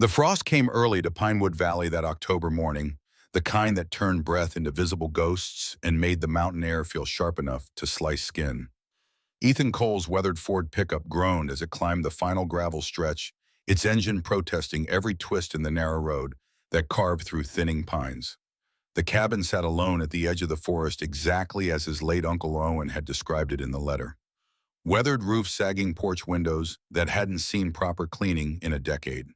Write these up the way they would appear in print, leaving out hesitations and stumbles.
The frost came early to Pinewood Valley that October morning, the kind that turned breath into visible ghosts and made the mountain air feel sharp enough to slice skin. Ethan Cole's weathered Ford pickup groaned as it climbed the final gravel stretch, its engine protesting every twist in the narrow road that carved through thinning pines. The cabin sat alone at the edge of the forest exactly as his late Uncle Owen had described it in the letter. Weathered roof, sagging porch windows that hadn't seen proper cleaning in a decade.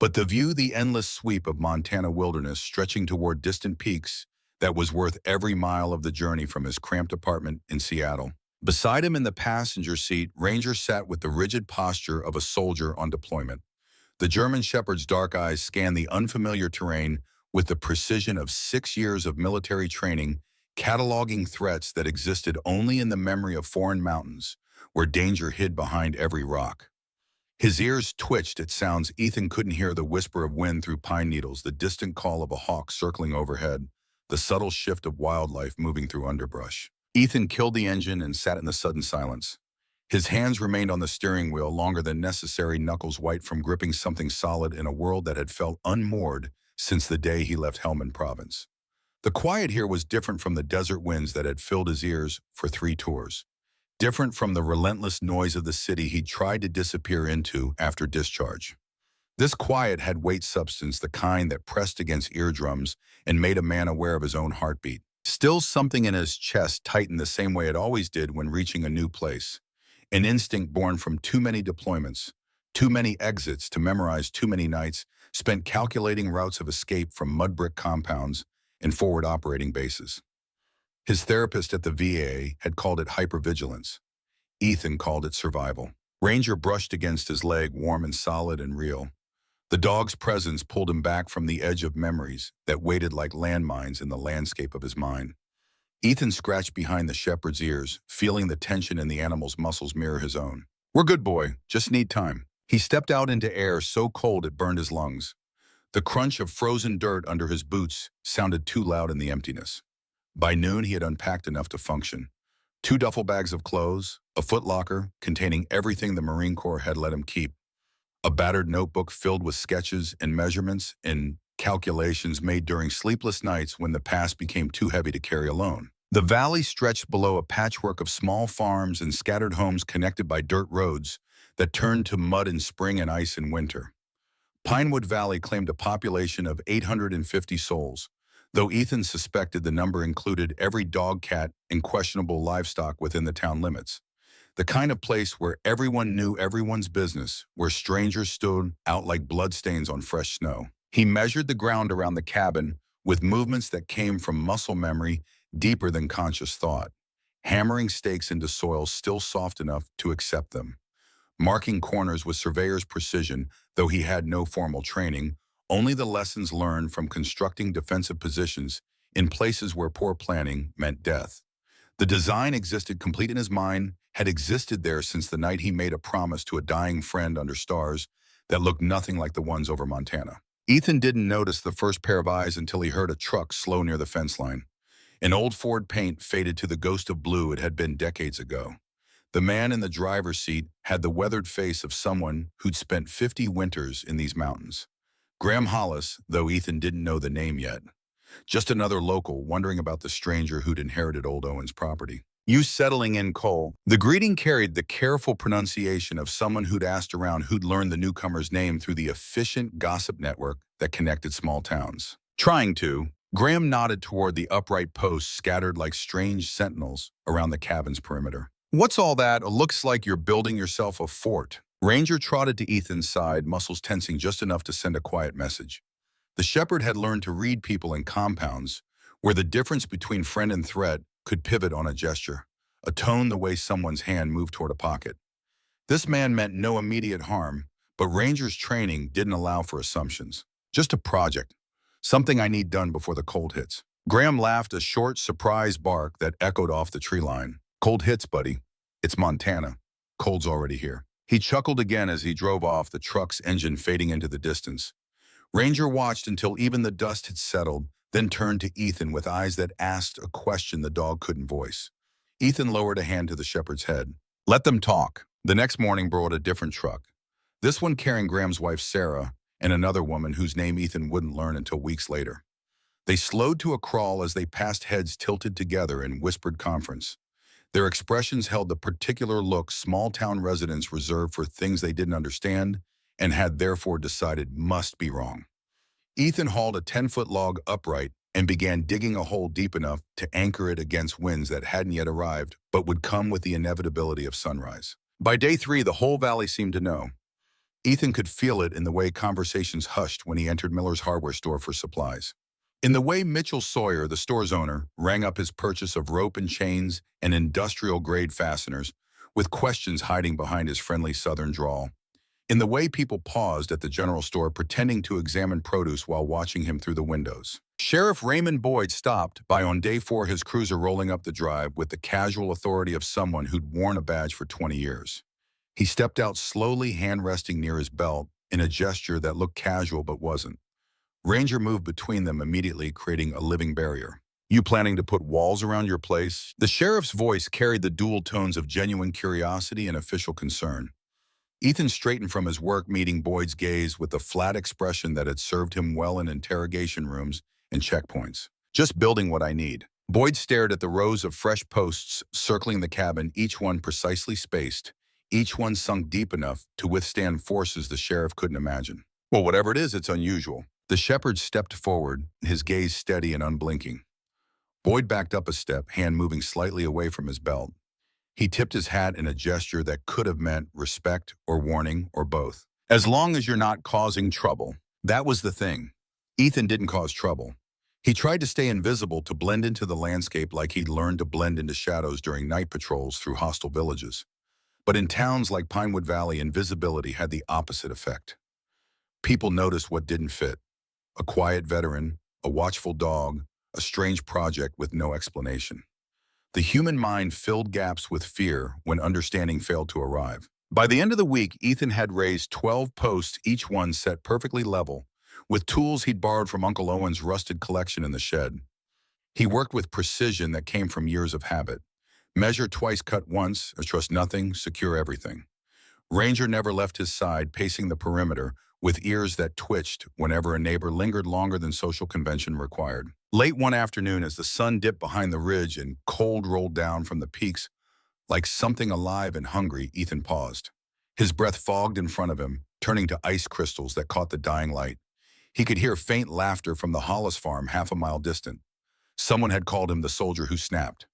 But the view, the endless sweep of Montana wilderness stretching toward distant peaks, that was worth every mile of the journey from his cramped apartment in Seattle. Beside him in the passenger seat, Ranger sat with the rigid posture of a soldier on deployment. The German shepherd's dark eyes scanned the unfamiliar terrain with the precision of 6 years of military training, cataloging threats that existed only in the memory of foreign mountains, where danger hid behind every rock. His ears twitched at sounds Ethan couldn't hear: the whisper of wind through pine needles, the distant call of a hawk circling overhead, the subtle shift of wildlife moving through underbrush. Ethan killed the engine and sat in the sudden silence. His hands remained on the steering wheel longer than necessary, knuckles white from gripping something solid in a world that had felt unmoored since the day he left Helmand Province. The quiet here was different from the desert winds that had filled his ears for 3 tours. Different from the relentless noise of the city he'd tried to disappear into after discharge. This quiet had weight substance, the kind that pressed against eardrums and made a man aware of his own heartbeat. Still, something in his chest tightened the same way it always did when reaching a new place. An instinct born from too many deployments, too many exits to memorize too many nights spent calculating routes of escape from mud brick compounds and forward operating bases. His therapist at the VA had called it hypervigilance. Ethan called it survival. Ranger brushed against his leg, warm and solid and real. The dog's presence pulled him back from the edge of memories that waited like landmines in the landscape of his mind. Ethan scratched behind the shepherd's ears, feeling the tension in the animal's muscles mirror his own. "We're good, boy. Just need time." He stepped out into air so cold it burned his lungs. The crunch of frozen dirt under his boots sounded too loud in the emptiness. By noon, he had unpacked enough to function. 2 duffel bags of clothes, a footlocker containing everything the Marine Corps had let him keep, a battered notebook filled with sketches and measurements and calculations made during sleepless nights when the past became too heavy to carry alone. The valley stretched below, a patchwork of small farms and scattered homes connected by dirt roads that turned to mud in spring and ice in winter. Pinewood Valley claimed a population of 850 souls, though Ethan suspected the number included every dog, cat, and questionable livestock within the town limits. The kind of place where everyone knew everyone's business, where strangers stood out like bloodstains on fresh snow. He measured the ground around the cabin with movements that came from muscle memory deeper than conscious thought, hammering stakes into soil still soft enough to accept them, marking corners with surveyor's precision, though he had no formal training, only the lessons learned from constructing defensive positions in places where poor planning meant death. The design existed complete in his mind, had existed there since the night he made a promise to a dying friend under stars that looked nothing like the ones over Montana. Ethan didn't notice the first pair of eyes until he heard a truck slow near the fence line. An old Ford paint faded to the ghost of blue it had been decades ago. The man in the driver's seat had the weathered face of someone who'd spent 50 winters in these mountains. Graham Hollis, though Ethan didn't know the name yet. Just another local wondering about the stranger who'd inherited old Owen's property. "You settling in, Cole?" The greeting carried the careful pronunciation of someone who'd asked around, who'd learned the newcomer's name through the efficient gossip network that connected small towns. Trying to, Graham nodded toward the upright posts scattered like strange sentinels around the cabin's perimeter. "What's all that? It looks like you're building yourself a fort." Ranger trotted to Ethan's side, muscles tensing just enough to send a quiet message. The shepherd had learned to read people in compounds, where the difference between friend and threat could pivot on a gesture, a tone, the way someone's hand moved toward a pocket. This man meant no immediate harm, but Ranger's training didn't allow for assumptions. "Just a project. Something I need done before the cold hits." Graham laughed, a short, surprised bark that echoed off the tree line. "Cold hits, buddy. It's Montana. Cold's already here." He chuckled again as he drove off, the truck's engine fading into the distance. Ranger watched until even the dust had settled, then turned to Ethan with eyes that asked a question the dog couldn't voice. Ethan lowered a hand to the shepherd's head. "Let them talk." The next morning brought a different truck, this one carrying Graham's wife Sarah, and another woman whose name Ethan wouldn't learn until weeks later. They slowed to a crawl as they passed heads tilted together in whispered conference. Their expressions held the particular look small-town residents reserve for things they didn't understand and had therefore decided must be wrong. Ethan hauled a 10-foot log upright and began digging a hole deep enough to anchor it against winds that hadn't yet arrived but would come with the inevitability of sunrise. By day 3, the whole valley seemed to know. Ethan could feel it in the way conversations hushed when he entered Miller's hardware store for supplies. In the way Mitchell Sawyer, the store's owner, rang up his purchase of rope and chains and industrial-grade fasteners, with questions hiding behind his friendly southern drawl. In the way people paused at the general store pretending to examine produce while watching him through the windows. Sheriff Raymond Boyd stopped by on day 4 his cruiser rolling up the drive with the casual authority of someone who'd worn a badge for 20 years. He stepped out slowly, hand resting near his belt, in a gesture that looked casual but wasn't. Ranger moved between them immediately, creating a living barrier. "You planning to put walls around your place?" The sheriff's voice carried the dual tones of genuine curiosity and official concern. Ethan straightened from his work, meeting Boyd's gaze with the flat expression that had served him well in interrogation rooms and checkpoints. "Just building what I need." Boyd stared at the rows of fresh posts circling the cabin, each one precisely spaced, each one sunk deep enough to withstand forces the sheriff couldn't imagine. "Well, whatever it is, it's unusual." The shepherd stepped forward, his gaze steady and unblinking. Boyd backed up a step, hand moving slightly away from his belt. He tipped his hat in a gesture that could have meant respect or warning or both. "As long as you're not causing trouble." That was the thing. Ethan didn't cause trouble. He tried to stay invisible, to blend into the landscape like he'd learned to blend into shadows during night patrols through hostile villages. But in towns like Pinewood Valley, invisibility had the opposite effect. People noticed what didn't fit. A quiet veteran, a watchful dog, a strange project with no explanation. The human mind filled gaps with fear when understanding failed to arrive. By the end of the week, Ethan had raised 12 posts, each one set perfectly level, with tools he'd borrowed from Uncle Owen's rusted collection in the shed. He worked with precision that came from years of habit. Measure twice, cut once, trust nothing, secure everything. Ranger never left his side, pacing the perimeter, with ears that twitched whenever a neighbor lingered longer than social convention required. Late one afternoon, as the sun dipped behind the ridge and cold rolled down from the peaks, like something alive and hungry, Ethan paused. His breath fogged in front of him, turning to ice crystals that caught the dying light. He could hear faint laughter from the Hollis farm half a mile distant. Someone had called him the soldier who snapped.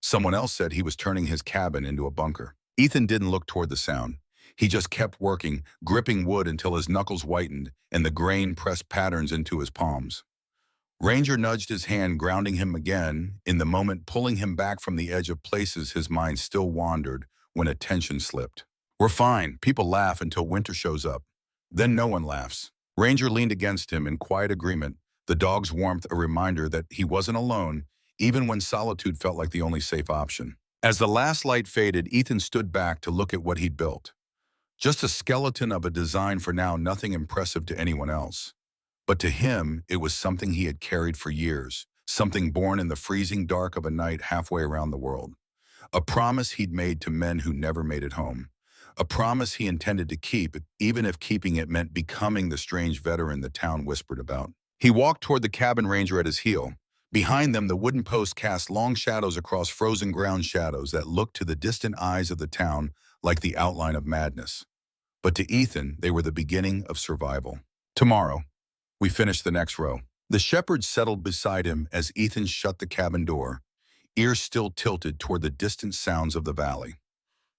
Someone else said he was turning his cabin into a bunker. Ethan didn't look toward the sound. He just kept working, gripping wood until his knuckles whitened and the grain pressed patterns into his palms. Ranger nudged his hand, grounding him again, in the moment pulling him back from the edge of places his mind still wandered when attention slipped. "We're fine. People laugh until winter shows up. Then no one laughs." Ranger leaned against him in quiet agreement, the dog's warmth a reminder that he wasn't alone, even when solitude felt like the only safe option. As the last light faded, Ethan stood back to look at what he'd built. Just a skeleton of a design for now, nothing impressive to anyone else. But to him, it was something he had carried for years, something born in the freezing dark of a night halfway around the world. A promise he'd made to men who never made it home. A promise he intended to keep, even if keeping it meant becoming the strange veteran the town whispered about. He walked toward the cabin, Ranger at his heel. Behind them, the wooden post cast long shadows across frozen ground, shadows that looked to the distant eyes of the town like the outline of madness. But to Ethan, they were the beginning of survival. "Tomorrow, we finish the next row." The shepherd settled beside him as Ethan shut the cabin door, ears still tilted toward the distant sounds of the valley.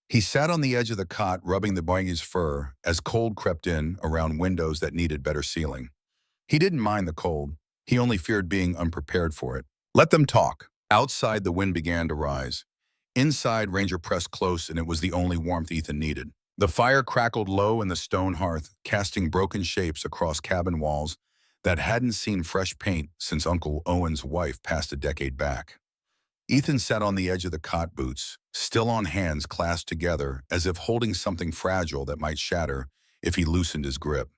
He sat on the edge of the cot, rubbing the boy's fur as cold crept in around windows that needed better sealing. He didn't mind the cold. He only feared being unprepared for it. Let them talk. Outside, the wind began to rise. Inside, Ranger pressed close, and it was the only warmth Ethan needed. The fire crackled low in the stone hearth, casting broken shapes across cabin walls that hadn't seen fresh paint since Uncle Owen's wife passed a decade back. Ethan sat on the edge of the cot, boots still on, hands clasped together as if holding something fragile that might shatter if he loosened his grip.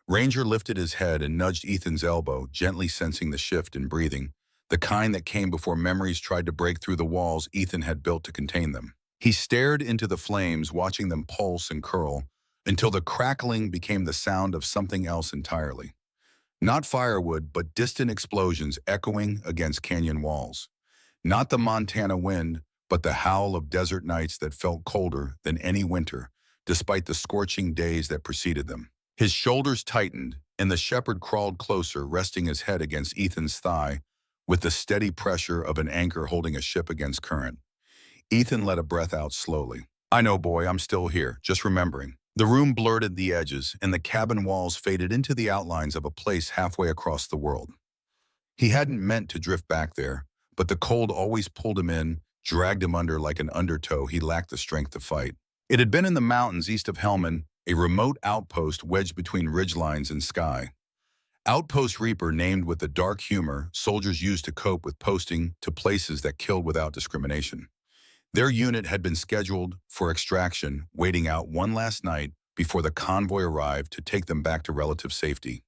Ranger lifted his head and nudged Ethan's elbow, gently sensing the shift in breathing, the kind that came before memories tried to break through the walls Ethan had built to contain them. He stared into the flames, watching them pulse and curl, until the crackling became the sound of something else entirely. Not firewood, but distant explosions echoing against canyon walls. Not the Montana wind, but the howl of desert nights that felt colder than any winter, despite the scorching days that preceded them. His shoulders tightened, and the shepherd crawled closer, resting his head against Ethan's thigh, with the steady pressure of an anchor holding a ship against current. Ethan let a breath out slowly. "I know, boy, I'm still here, just remembering." The room blurred at the edges, and the cabin walls faded into the outlines of a place halfway across the world. He hadn't meant to drift back there, but the cold always pulled him in, dragged him under like an undertow he lacked the strength to fight. It had been in the mountains east of Helmand, a remote outpost wedged between ridgelines and sky. Outpost Reaper, named with the dark humor soldiers used to cope with posting to places that killed without discrimination. Their unit had been scheduled for extraction, waiting out one last night before the convoy arrived to take them back to relative safety.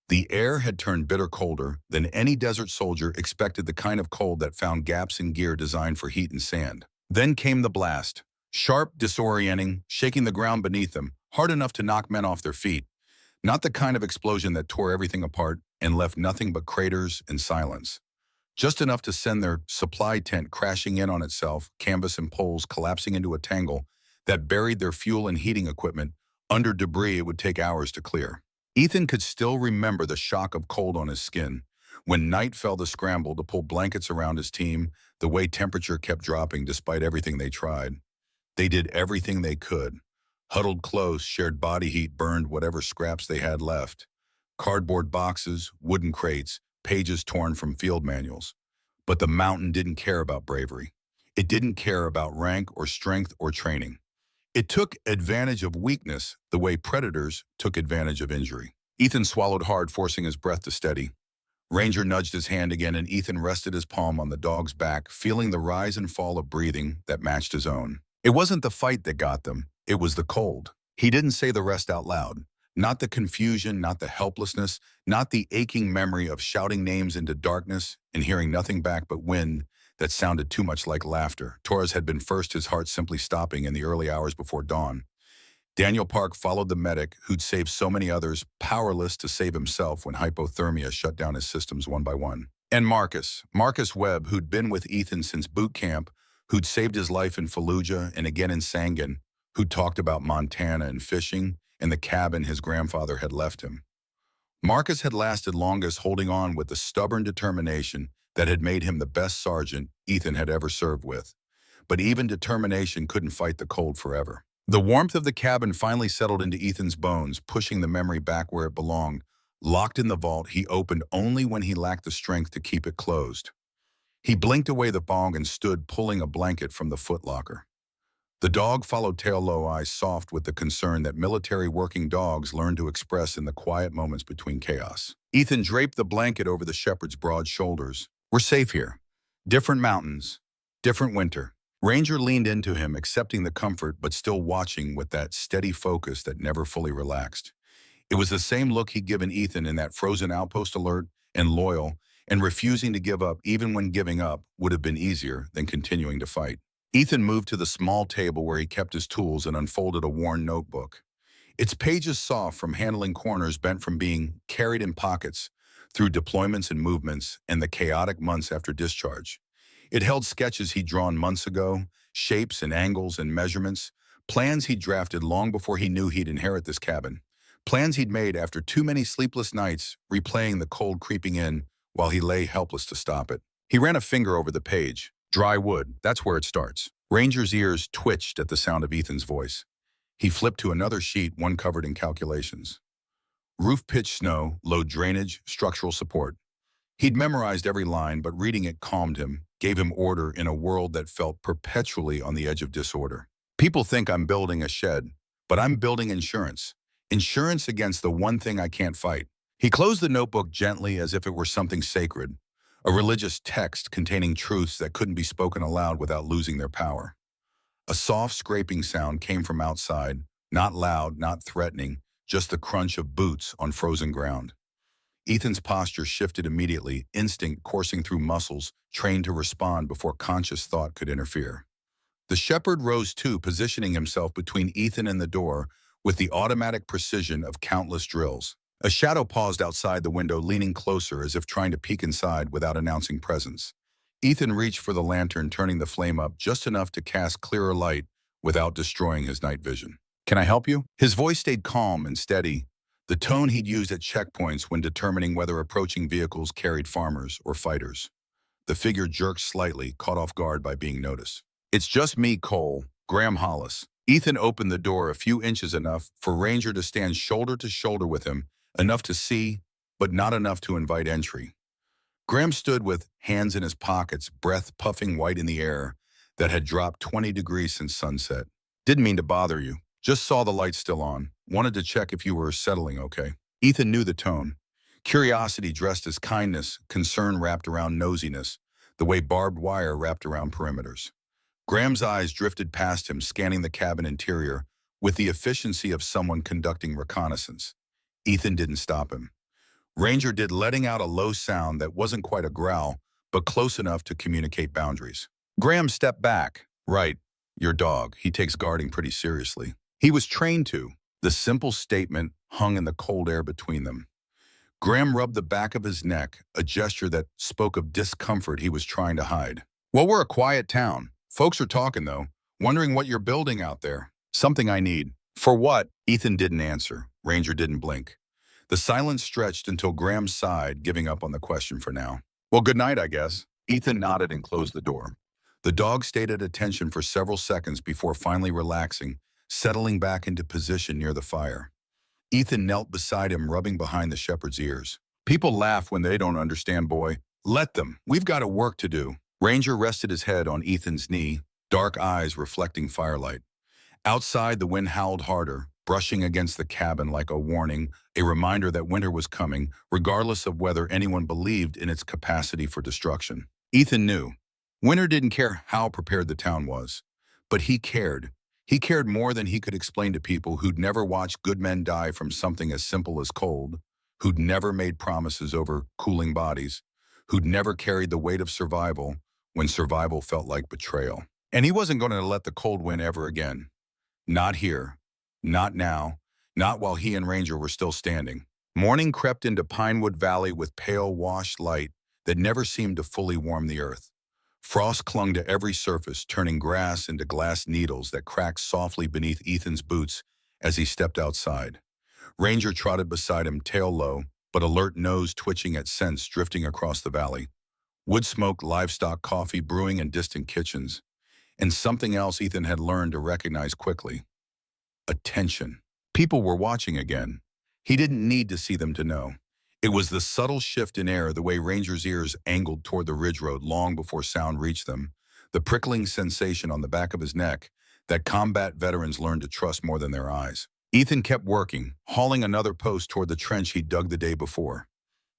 The air had turned bitter colder than any desert soldier expected, the kind of cold that found gaps in gear designed for heat and sand. Then came the blast, sharp, disorienting, shaking the ground beneath them, hard enough to knock men off their feet. Not the kind of explosion that tore everything apart and left nothing but craters and silence. Just enough to send their supply tent crashing in on itself, canvas and poles collapsing into a tangle that buried their fuel and heating equipment under debris it would take hours to clear. Ethan could still remember the shock of cold on his skin. When night fell, the scramble to pull blankets around his team, the way temperature kept dropping despite everything they tried. They did everything they could. Huddled close, shared body heat burned whatever scraps they had left. Cardboard boxes, wooden crates, pages torn from field manuals. But the mountain didn't care about bravery. It didn't care about rank or strength or training. It took advantage of weakness the way predators took advantage of injury. Ethan swallowed hard, forcing his breath to steady. Ranger nudged his hand again, and Ethan rested his palm on the dog's back, feeling the rise and fall of breathing that matched his own. It wasn't the fight that got them, it was the cold. He didn't say the rest out loud. Not the confusion, not the helplessness, not the aching memory of shouting names into darkness and hearing nothing back but wind that sounded too much like laughter. Torres had been first, his heart simply stopping in the early hours before dawn. Daniel Park followed the medic who'd saved so many others, powerless to save himself when hypothermia shut down his systems one by one. And Marcus Webb, who'd been with Ethan since boot camp, who'd saved his life in Fallujah and again in Sangin, who'd talked about Montana and fishing and the cabin his grandfather had left him. Marcus had lasted longest, holding on with the stubborn determination that had made him the best sergeant Ethan had ever served with. But even determination couldn't fight the cold forever. The warmth of the cabin finally settled into Ethan's bones, pushing the memory back where it belonged. Locked in the vault he opened only when he lacked the strength to keep it closed. He blinked away the bong and stood pulling a blanket from the footlocker. The dog followed tail low, eyes soft with the concern that military working dogs learn to express in the quiet moments between chaos. Ethan draped the blanket over the shepherd's broad shoulders. "We're safe here. Different mountains, different winter." Ranger leaned into him, accepting the comfort but still watching with that steady focus that never fully relaxed. It was the same look he'd given Ethan in that frozen outpost, alert and loyal, and refusing to give up even when giving up would have been easier than continuing to fight. Ethan moved to the small table where he kept his tools and unfolded a worn notebook. Its pages soft from handling corners, bent from being carried in pockets through deployments and movements and the chaotic months after discharge. It held sketches he'd drawn months ago, shapes and angles and measurements, plans he'd drafted long before he knew he'd inherit this cabin, plans he'd made after too many sleepless nights replaying the cold creeping in while he lay helpless to stop it. He ran a finger over the page. Dry wood, that's where it starts. Ranger's ears twitched at the sound of Ethan's voice. He flipped to another sheet, one covered in calculations. Roof pitch snow, low drainage, structural support. He'd memorized every line, but reading it calmed him, gave him order in a world that felt perpetually on the edge of disorder. "People think I'm building a shed, but I'm building insurance. Insurance against the one thing I can't fight." He closed the notebook gently as if it were something sacred, a religious text containing truths that couldn't be spoken aloud without losing their power. A soft scraping sound came from outside, not loud, not threatening, just the crunch of boots on frozen ground. Ethan's posture shifted immediately, instinct coursing through muscles trained to respond before conscious thought could interfere. The shepherd rose too, positioning himself between Ethan and the door with the automatic precision of countless drills. A shadow paused outside the window, leaning closer as if trying to peek inside without announcing presence. Ethan reached for the lantern, turning the flame up just enough to cast clearer light without destroying his night vision. "Can I help you?" His voice stayed calm and steady, the tone he'd used at checkpoints when determining whether approaching vehicles carried farmers or fighters. The figure jerked slightly, caught off guard by being noticed. "It's just me, Cole, Graham Hollis." Ethan opened the door a few inches, enough for Ranger to stand shoulder to shoulder with him, enough to see, but not enough to invite entry. Graham stood with hands in his pockets, breath puffing white in the air that had dropped 20 degrees since sunset. "Didn't mean to bother you. Just saw the lights still on. Wanted to check if you were settling okay." Ethan knew the tone. Curiosity dressed as kindness, concern wrapped around nosiness, the way barbed wire wrapped around perimeters. Graham's eyes drifted past him, scanning the cabin interior with the efficiency of someone conducting reconnaissance. Ethan didn't stop him. Ranger did, letting out a low sound that wasn't quite a growl, but close enough to communicate boundaries. Graham stepped back. "Right, your dog. He takes guarding pretty seriously." He was trained to. The simple statement hung in the cold air between them. Graham rubbed the back of his neck, a gesture that spoke of discomfort he was trying to hide. "Well, we're a quiet town. Folks are talking, though, wondering what you're building out there. Something I need." "For what?" Ethan didn't answer. Ranger didn't blink. The silence stretched until Graham sighed, giving up on the question for now. "Well, good night, I guess." Ethan nodded and closed the door. The dog stayed at attention for several seconds before finally relaxing, settling back into position near the fire. Ethan knelt beside him, rubbing behind the shepherd's ears. "People laugh when they don't understand, boy. Let them. We've got a work to do." Ranger rested his head on Ethan's knee, dark eyes reflecting firelight. Outside, the wind howled harder, brushing against the cabin like a warning, a reminder that winter was coming, regardless of whether anyone believed in its capacity for destruction. Ethan knew. Winter didn't care how prepared the town was, but he cared. He cared more than he could explain to people who'd never watched good men die from something as simple as cold, who'd never made promises over cooling bodies, who'd never carried the weight of survival when survival felt like betrayal. And he wasn't going to let the cold win ever again. Not here. Not now. Not while he and Ranger were still standing. Morning crept into Pinewood Valley with pale, washed light that never seemed to fully warm the earth. Frost clung to every surface, turning grass into glass needles that cracked softly beneath Ethan's boots as he stepped outside. Ranger trotted beside him, tail low, but alert, nose twitching at scents drifting across the valley. Wood smoke, livestock, coffee brewing in distant kitchens. And something else Ethan had learned to recognize quickly. Attention. People were watching again. He didn't need to see them to know. It was the subtle shift in air, the way Ranger's ears angled toward the ridge road long before sound reached them, the prickling sensation on the back of his neck that combat veterans learned to trust more than their eyes. Ethan kept working, hauling another post toward the trench he'd dug the day before.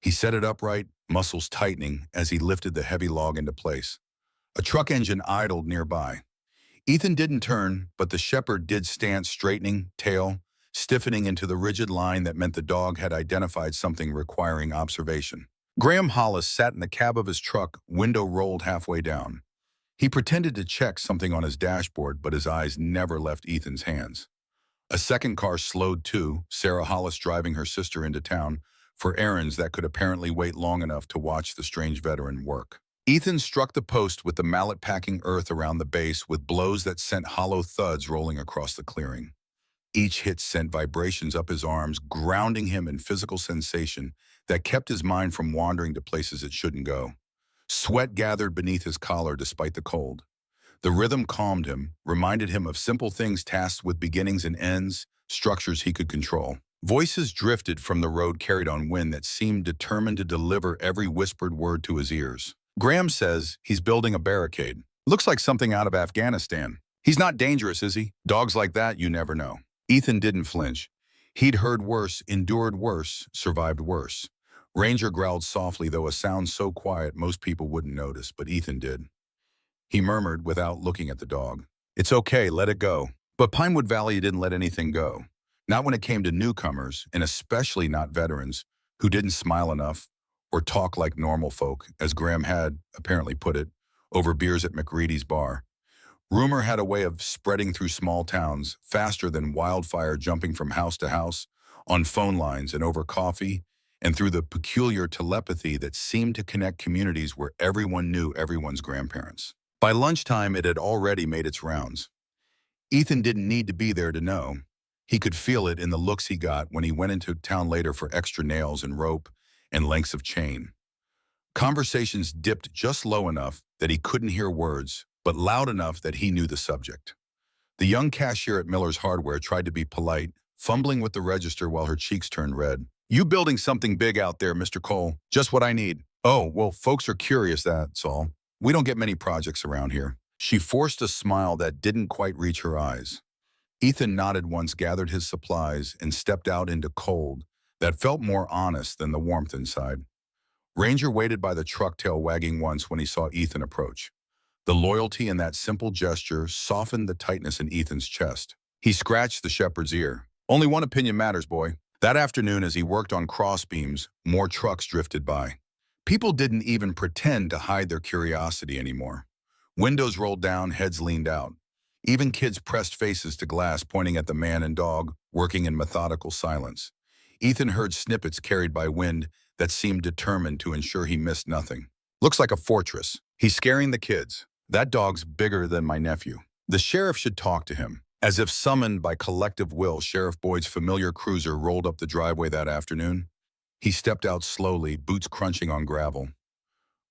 He set it upright, muscles tightening as he lifted the heavy log into place. A truck engine idled nearby. Ethan didn't turn, but the shepherd did, stance straightening, tail stiffening into the rigid line that meant the dog had identified something requiring observation. Graham Hollis sat in the cab of his truck, window rolled halfway down. He pretended to check something on his dashboard, but his eyes never left Ethan's hands. A second car slowed too, Sarah Hollis driving her sister into town for errands that could apparently wait long enough to watch the strange veteran work. Ethan struck the post with the mallet, packing earth around the base with blows that sent hollow thuds rolling across the clearing. Each hit sent vibrations up his arms, grounding him in physical sensation that kept his mind from wandering to places it shouldn't go. Sweat gathered beneath his collar despite the cold. The rhythm calmed him, reminded him of simple things tasked with beginnings and ends, structures he could control. Voices drifted from the road, carried on wind that seemed determined to deliver every whispered word to his ears. "Graham says he's building a barricade. Looks like something out of Afghanistan. He's not dangerous, is he? Dogs like that, you never know." Ethan didn't flinch. He'd heard worse, endured worse, survived worse. Ranger growled softly, though a sound so quiet most people wouldn't notice, but Ethan did. He murmured without looking at the dog. "It's okay, let it go." But Pinewood Valley didn't let anything go. Not when it came to newcomers, and especially not veterans, who didn't smile enough or talk like normal folk, as Graham had, apparently, put it, over beers at McReady's bar. Rumor had a way of spreading through small towns, faster than wildfire, jumping from house to house, on phone lines and over coffee, and through the peculiar telepathy that seemed to connect communities where everyone knew everyone's grandparents. By lunchtime, it had already made its rounds. Ethan didn't need to be there to know. He could feel it in the looks he got when he went into town later for extra nails and rope and lengths of chain. Conversations dipped just low enough that he couldn't hear words, but loud enough that he knew the subject. The young cashier at Miller's Hardware tried to be polite, fumbling with the register while her cheeks turned red. "You building something big out there, Mr. Cole. Just what I need." "Oh, well, folks are curious, that's all. We don't get many projects around here." She forced a smile that didn't quite reach her eyes. Ethan nodded once, gathered his supplies, and stepped out into cold that felt more honest than the warmth inside. Ranger waited by the truck, tail wagging once when he saw Ethan approach. The loyalty in that simple gesture softened the tightness in Ethan's chest. He scratched the shepherd's ear. "Only one opinion matters, boy." That afternoon, as he worked on crossbeams, more trucks drifted by. People didn't even pretend to hide their curiosity anymore. Windows rolled down, heads leaned out. Even kids pressed faces to glass, pointing at the man and dog, working in methodical silence. Ethan heard snippets carried by wind that seemed determined to ensure he missed nothing. "Looks like a fortress. He's scaring the kids. That dog's bigger than my nephew. The sheriff should talk to him." As if summoned by collective will, Sheriff Boyd's familiar cruiser rolled up the driveway that afternoon. He stepped out slowly, boots crunching on gravel.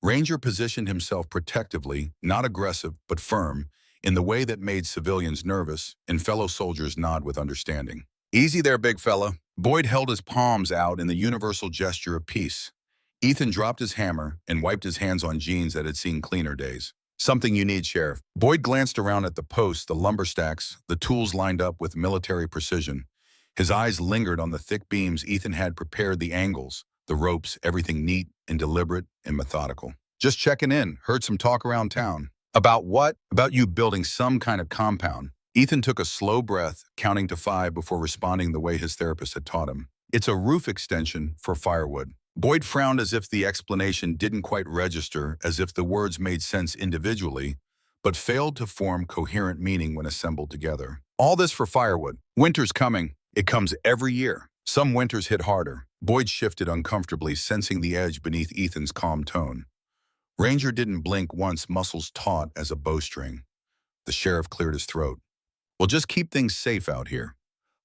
Ranger positioned himself protectively, not aggressive, but firm, in the way that made civilians nervous and fellow soldiers nod with understanding. "Easy there, big fella." Boyd held his palms out in the universal gesture of peace. Ethan dropped his hammer and wiped his hands on jeans that had seen cleaner days. "Something you need, Sheriff." Boyd glanced around at the posts, the lumber stacks, the tools lined up with military precision. His eyes lingered on the thick beams Ethan had prepared, the angles, the ropes, everything neat and deliberate and methodical. "Just checking in. Heard some talk around town." "About what?" "About you building some kind of compound." Ethan took a slow breath, counting to 5 before responding the way his therapist had taught him. "It's a roof extension for Firewood." Boyd frowned as if the explanation didn't quite register, as if the words made sense individually, but failed to form coherent meaning when assembled together. "All this for Firewood. Winter's coming. It comes every year. Some winters hit harder." Boyd shifted uncomfortably, sensing the edge beneath Ethan's calm tone. Ranger didn't blink once, muscles taut as a bowstring. The sheriff cleared his throat. "Well, just keep things safe out here.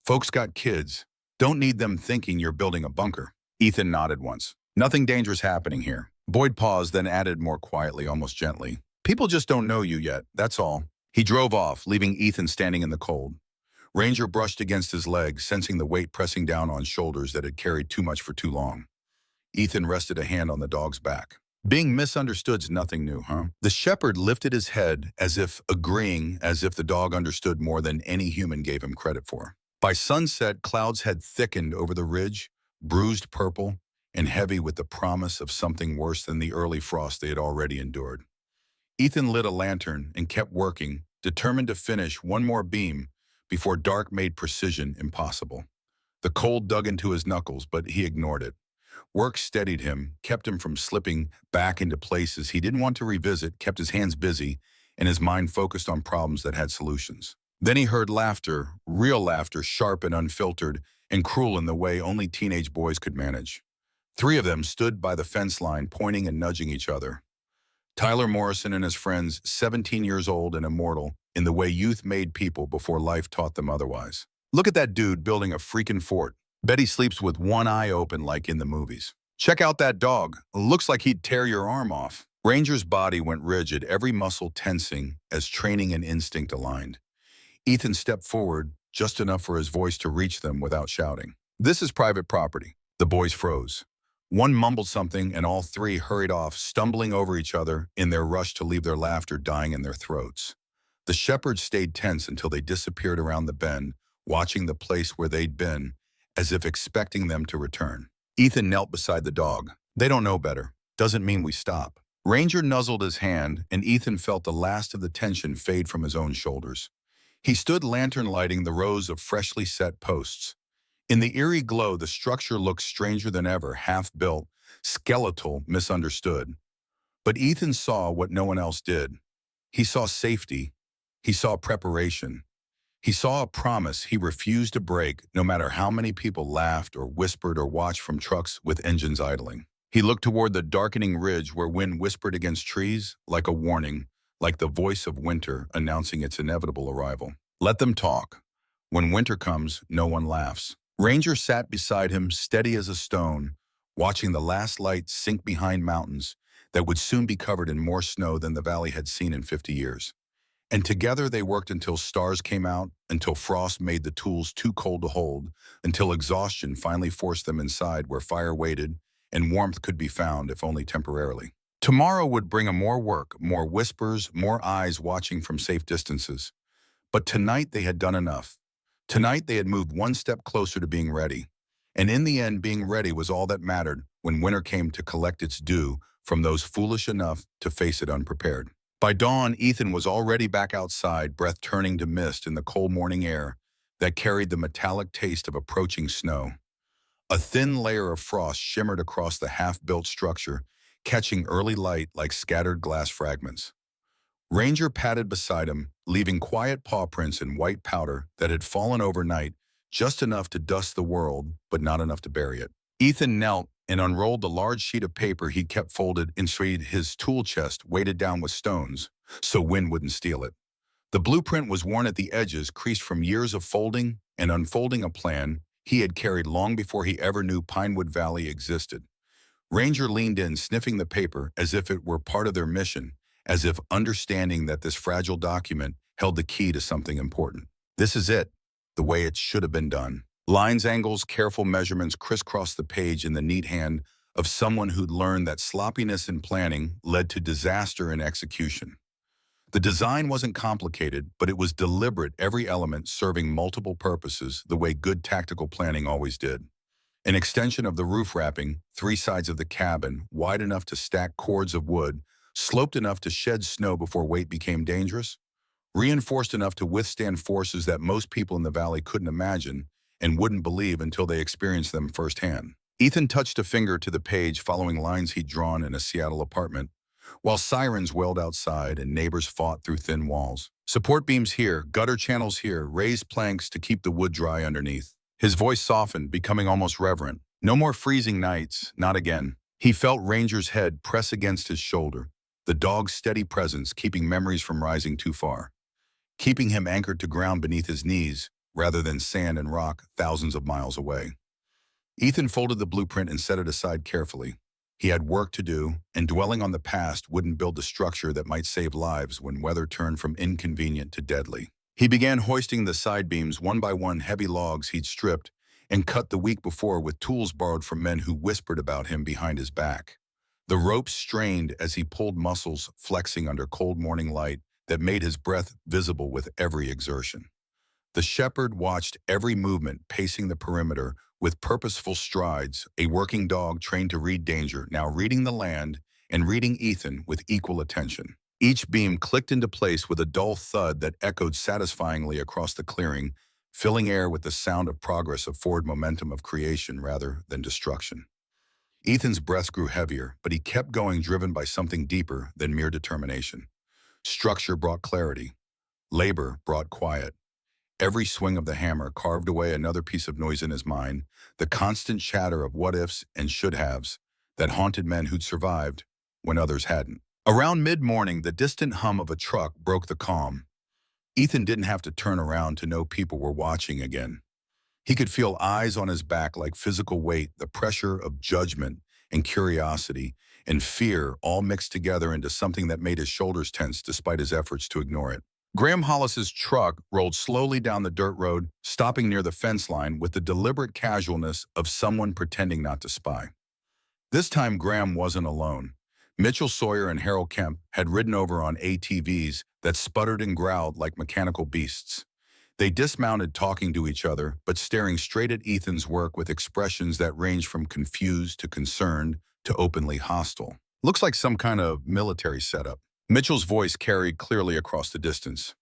Folks got kids. Don't need them thinking you're building a bunker." Ethan nodded once. "Nothing dangerous happening here." Boyd paused, then added more quietly, almost gently. "People just don't know you yet, that's all." He drove off, leaving Ethan standing in the cold. Ranger brushed against his leg, sensing the weight pressing down on shoulders that had carried too much for too long. Ethan rested a hand on the dog's back. "Being misunderstood's nothing new, huh?" The shepherd lifted his head as if agreeing, as if the dog understood more than any human gave him credit for. By sunset, clouds had thickened over the ridge, bruised purple and heavy with the promise of something worse than the early frost they had already endured. Ethan lit a lantern and kept working, determined to finish one more beam before dark made precision impossible. The cold dug into his knuckles, but he ignored it. Work steadied him, kept him from slipping back into places he didn't want to revisit, kept his hands busy, and his mind focused on problems that had solutions. Then he heard laughter, real laughter, sharp and unfiltered, and cruel in the way only teenage boys could manage. 3 of them stood by the fence line, pointing and nudging each other. Tyler Morrison and his friends, 17 years old and immortal, in the way youth made people before life taught them otherwise. "Look at that dude building a freaking fort. Bet he sleeps with one eye open like in the movies. Check out that dog. Looks like he'd tear your arm off." Ranger's body went rigid, every muscle tensing as training and instinct aligned. Ethan stepped forward, just enough for his voice to reach them without shouting. "This is private property." The boys froze. One mumbled something, and all 3 hurried off, stumbling over each other in their rush to leave their laughter dying in their throats. The shepherds stayed tense until they disappeared around the bend, watching the place where they'd been, as if expecting them to return. Ethan knelt beside the dog. "They don't know better. Doesn't mean we stop." Ranger nuzzled his hand, and Ethan felt the last of the tension fade from his own shoulders. He stood lantern lighting the rows of freshly set posts. In the eerie glow, the structure looked stranger than ever, half-built, skeletal, misunderstood. But Ethan saw what no one else did. He saw safety. He saw preparation. He saw a promise he refused to break, no matter how many people laughed or whispered or watched from trucks with engines idling. He looked toward the darkening ridge where wind whispered against trees, like a warning, like the voice of winter announcing its inevitable arrival. Let them talk. When winter comes, no one laughs. Ranger sat beside him, steady as a stone, watching the last light sink behind mountains that would soon be covered in more snow than the valley had seen in 50 years. And together they worked until stars came out, until frost made the tools too cold to hold, until exhaustion finally forced them inside where fire waited and warmth could be found, if only temporarily. Tomorrow would bring a more work, more whispers, more eyes watching from safe distances. But tonight they had done enough. Tonight they had moved one step closer to being ready. And in the end, being ready was all that mattered when winter came to collect its due from those foolish enough to face it unprepared. By dawn, Ethan was already back outside, breath turning to mist in the cold morning air that carried the metallic taste of approaching snow. A thin layer of frost shimmered across the half-built structure, catching early light like scattered glass fragments. Ranger padded beside him, leaving quiet paw prints in white powder that had fallen overnight, just enough to dust the world, but not enough to bury it. Ethan knelt and unrolled the large sheet of paper he'd kept folded inside his tool chest, weighted down with stones, so wind wouldn't steal it. The blueprint was worn at the edges, creased from years of folding and unfolding a plan he had carried long before he ever knew Pinewood Valley existed. Ranger leaned in, sniffing the paper as if it were part of their mission, as if understanding that this fragile document held the key to something important. This is it, the way it should have been done. Lines, angles, careful measurements crisscrossed the page in the neat hand of someone who'd learned that sloppiness in planning led to disaster in execution. The design wasn't complicated, but it was deliberate, every element serving multiple purposes the way good tactical planning always did. An extension of the roof wrapping, 3 sides of the cabin, wide enough to stack cords of wood, sloped enough to shed snow before weight became dangerous, reinforced enough to withstand forces that most people in the valley couldn't imagine and wouldn't believe until they experienced them firsthand. Ethan touched a finger to the page following lines he'd drawn in a Seattle apartment, while sirens wailed outside and neighbors fought through thin walls. Support beams here, gutter channels here, raised planks to keep the wood dry underneath. His voice softened, becoming almost reverent. No more freezing nights, not again. He felt Ranger's head press against his shoulder, the dog's steady presence keeping memories from rising too far, keeping him anchored to ground beneath his knees rather than sand and rock thousands of miles away. Ethan folded the blueprint and set it aside carefully. He had work to do, and dwelling on the past wouldn't build the structure that might save lives when weather turned from inconvenient to deadly. He began hoisting the side beams one by one, heavy logs he'd stripped and cut the week before with tools borrowed from men who whispered about him behind his back. The ropes strained as he pulled, muscles flexing under cold morning light that made his breath visible with every exertion. The shepherd watched every movement, pacing the perimeter with purposeful strides, a working dog trained to read danger, now reading the land and reading Ethan with equal attention. Each beam clicked into place with a dull thud that echoed satisfyingly across the clearing, filling air with the sound of progress, of forward momentum of creation rather than destruction. Ethan's breath grew heavier, but he kept going, driven by something deeper than mere determination. Structure brought clarity. Labor brought quiet. Every swing of the hammer carved away another piece of noise in his mind, the constant chatter of what-ifs and should-haves that haunted men who'd survived when others hadn't. Around mid-morning, the distant hum of a truck broke the calm. Ethan didn't have to turn around to know people were watching again. He could feel eyes on his back like physical weight, the pressure of judgment and curiosity and fear all mixed together into something that made his shoulders tense despite his efforts to ignore it. Graham Hollis's truck rolled slowly down the dirt road, stopping near the fence line with the deliberate casualness of someone pretending not to spy. This time, Graham wasn't alone. Mitchell Sawyer and Harold Kemp had ridden over on ATVs that sputtered and growled like mechanical beasts. They dismounted, talking to each other, but staring straight at Ethan's work with expressions that ranged from confused to concerned to openly hostile. Looks like some kind of military setup. Mitchell's voice carried clearly across the distance.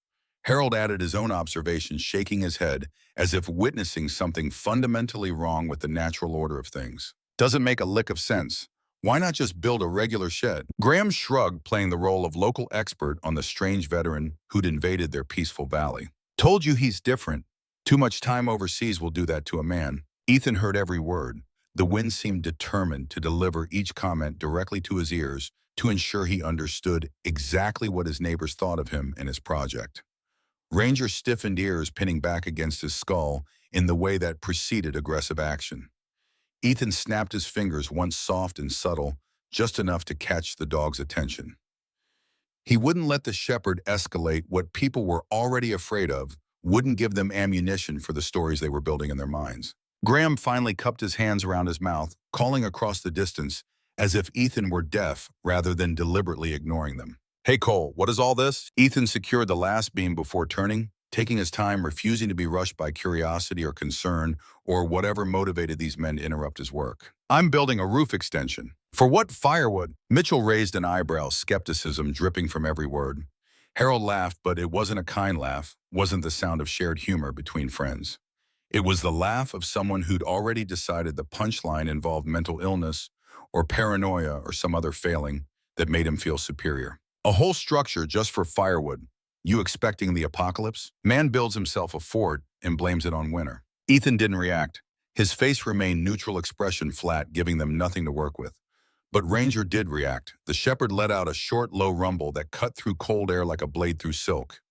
Harold added his own observations, shaking his head as if witnessing something fundamentally wrong with the natural order of things. Doesn't make a lick of sense. Why not just build a regular shed? Graham shrugged, playing the role of local expert on the strange veteran who'd invaded their peaceful valley. Told you he's different. Too much time overseas will do that to a man. Ethan heard every word. The wind seemed determined to deliver each comment directly to his ears to ensure he understood exactly what his neighbors thought of him and his project. Ranger stiffened ears pinning back against his skull in the way that preceded aggressive action. Ethan snapped his fingers once soft and subtle, just enough to catch the dog's attention. He wouldn't let the shepherd escalate what people were already afraid of, wouldn't give them ammunition for the stories they were building in their minds. Graham finally cupped his hands around his mouth, calling across the distance, as if Ethan were deaf rather than deliberately ignoring them. "Hey Cole, what is all this?" Ethan secured the last beam before turning, taking his time, refusing to be rushed by curiosity or concern or whatever motivated these men to interrupt his work. "I'm building a roof extension." "For what firewood?" Mitchell raised an eyebrow, skepticism dripping from every word. Harold laughed, but it wasn't a kind laugh, wasn't the sound of shared humor between friends. It was the laugh of someone who'd already decided the punchline involved mental illness or paranoia or some other failing that made him feel superior. "A whole structure just for firewood. You expecting the apocalypse?" Man builds himself a fort and blames it on winter. Ethan didn't react. His face remained neutral, expression flat, giving them nothing to work with. But Ranger did react. The shepherd let out a short, low rumble that cut through cold air like a blade through silk.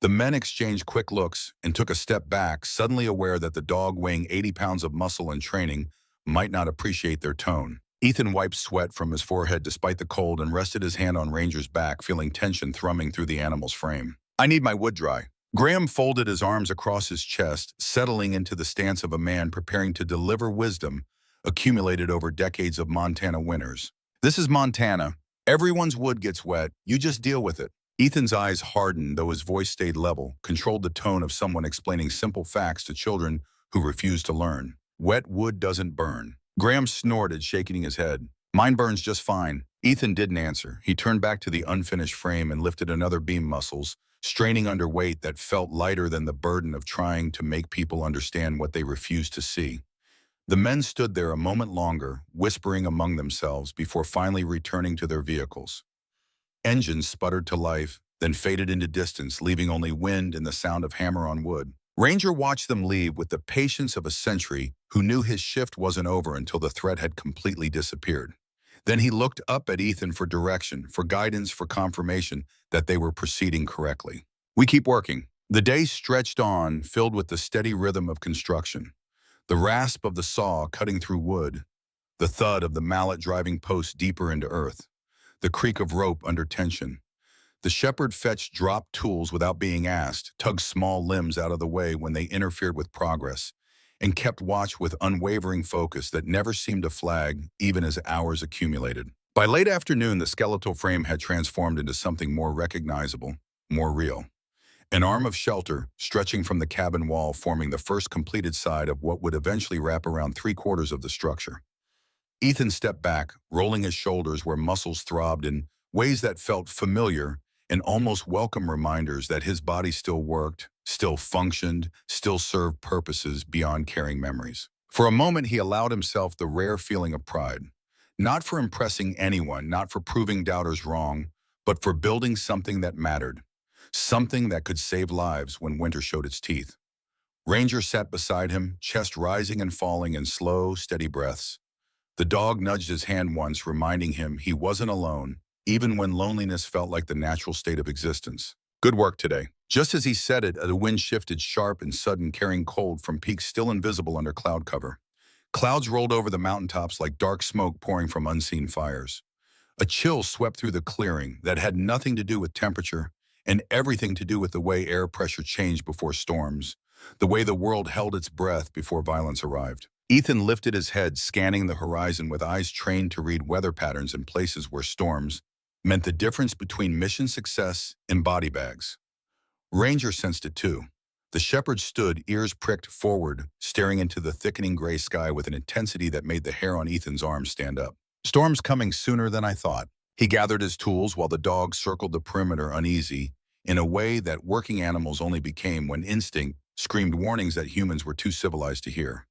The men exchanged quick looks and took a step back, suddenly aware that the dog weighing 80 pounds of muscle and training might not appreciate their tone. Ethan wiped sweat from his forehead despite the cold and rested his hand on Ranger's back, feeling tension thrumming through the animal's frame. "I need my wood dry." Graham folded his arms across his chest, settling into the stance of a man preparing to deliver wisdom accumulated over decades of Montana winters. "This is Montana. Everyone's wood gets wet. You just deal with it." Ethan's eyes hardened, though his voice stayed level, controlled the tone of someone explaining simple facts to children who refused to learn. "Wet wood doesn't burn." Graham snorted, shaking his head. "Mine burns just fine." Ethan didn't answer. He turned back to the unfinished frame and lifted another beam muscles, straining under weight that felt lighter than the burden of trying to make people understand what they refused to see. The men stood there a moment longer, whispering among themselves before finally returning to their vehicles. Engines sputtered to life, then faded into distance, leaving only wind and the sound of hammer on wood. Ranger watched them leave with the patience of a sentry who knew his shift wasn't over until the threat had completely disappeared. Then he looked up at Ethan for direction, for guidance, for confirmation that they were proceeding correctly. "We keep working." The day stretched on, filled with the steady rhythm of construction. The rasp of the saw cutting through wood, the thud of the mallet driving posts deeper into earth, the creak of rope under tension. The shepherd fetched dropped tools without being asked, tugged small limbs out of the way when they interfered with progress, and kept watch with unwavering focus that never seemed to flag even as hours accumulated. By late afternoon, the skeletal frame had transformed into something more recognizable, more real. An arm of shelter, stretching from the cabin wall, forming the first completed side of what would eventually wrap around 3/4 of the structure. Ethan stepped back, rolling his shoulders where muscles throbbed in ways that felt familiar and almost welcome reminders that his body still worked, still functioned, still served purposes beyond carrying memories. For a moment, he allowed himself the rare feeling of pride. Not for impressing anyone, not for proving doubters wrong, but for building something that mattered. Something that could save lives when winter showed its teeth. Ranger sat beside him, chest rising and falling in slow, steady breaths. The dog nudged his hand once, reminding him he wasn't alone, even when loneliness felt like the natural state of existence. "Good work today." Just as he said it, the wind shifted sharp and sudden, carrying cold from peaks still invisible under cloud cover. Clouds rolled over the mountaintops like dark smoke pouring from unseen fires. A chill swept through the clearing that had nothing to do with temperature and everything to do with the way air pressure changed before storms, the way the world held its breath before violence arrived. Ethan lifted his head, scanning the horizon with eyes trained to read weather patterns in places where storms meant the difference between mission success and body bags. Ranger sensed it too. The shepherd stood, ears pricked forward, staring into the thickening gray sky with an intensity that made the hair on Ethan's arms stand up. "Storm's coming sooner than I thought." He gathered his tools while the dog circled the perimeter uneasy, in a way that working animals only became when instinct screamed warnings that humans were too civilized to hear.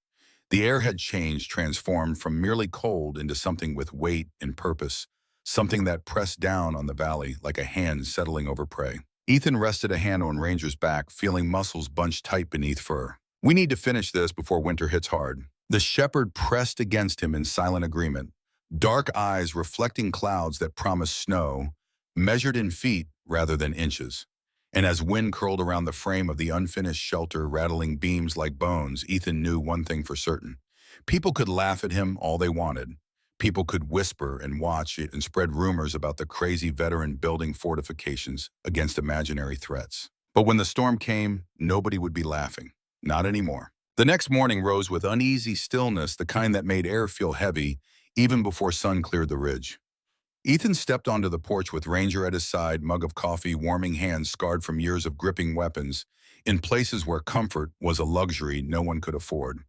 The air had changed, transformed from merely cold into something with weight and purpose, something that pressed down on the valley like a hand settling over prey. Ethan rested a hand on Ranger's back, feeling muscles bunched tight beneath fur. "We need to finish this before winter hits hard." The shepherd pressed against him in silent agreement, dark eyes reflecting clouds that promised snow, measured in feet rather than inches. And as wind curled around the frame of the unfinished shelter, rattling beams like bones, Ethan knew one thing for certain. People could laugh at him all they wanted. People could whisper and watch it and spread rumors about the crazy veteran building fortifications against imaginary threats. But when the storm came, nobody would be laughing. Not anymore. The next morning rose with uneasy stillness, the kind that made air feel heavy, even before sun cleared the ridge. Ethan stepped onto the porch with Ranger at his side, mug of coffee, warming hands scarred from years of gripping weapons, in places where comfort was a luxury no one could afford.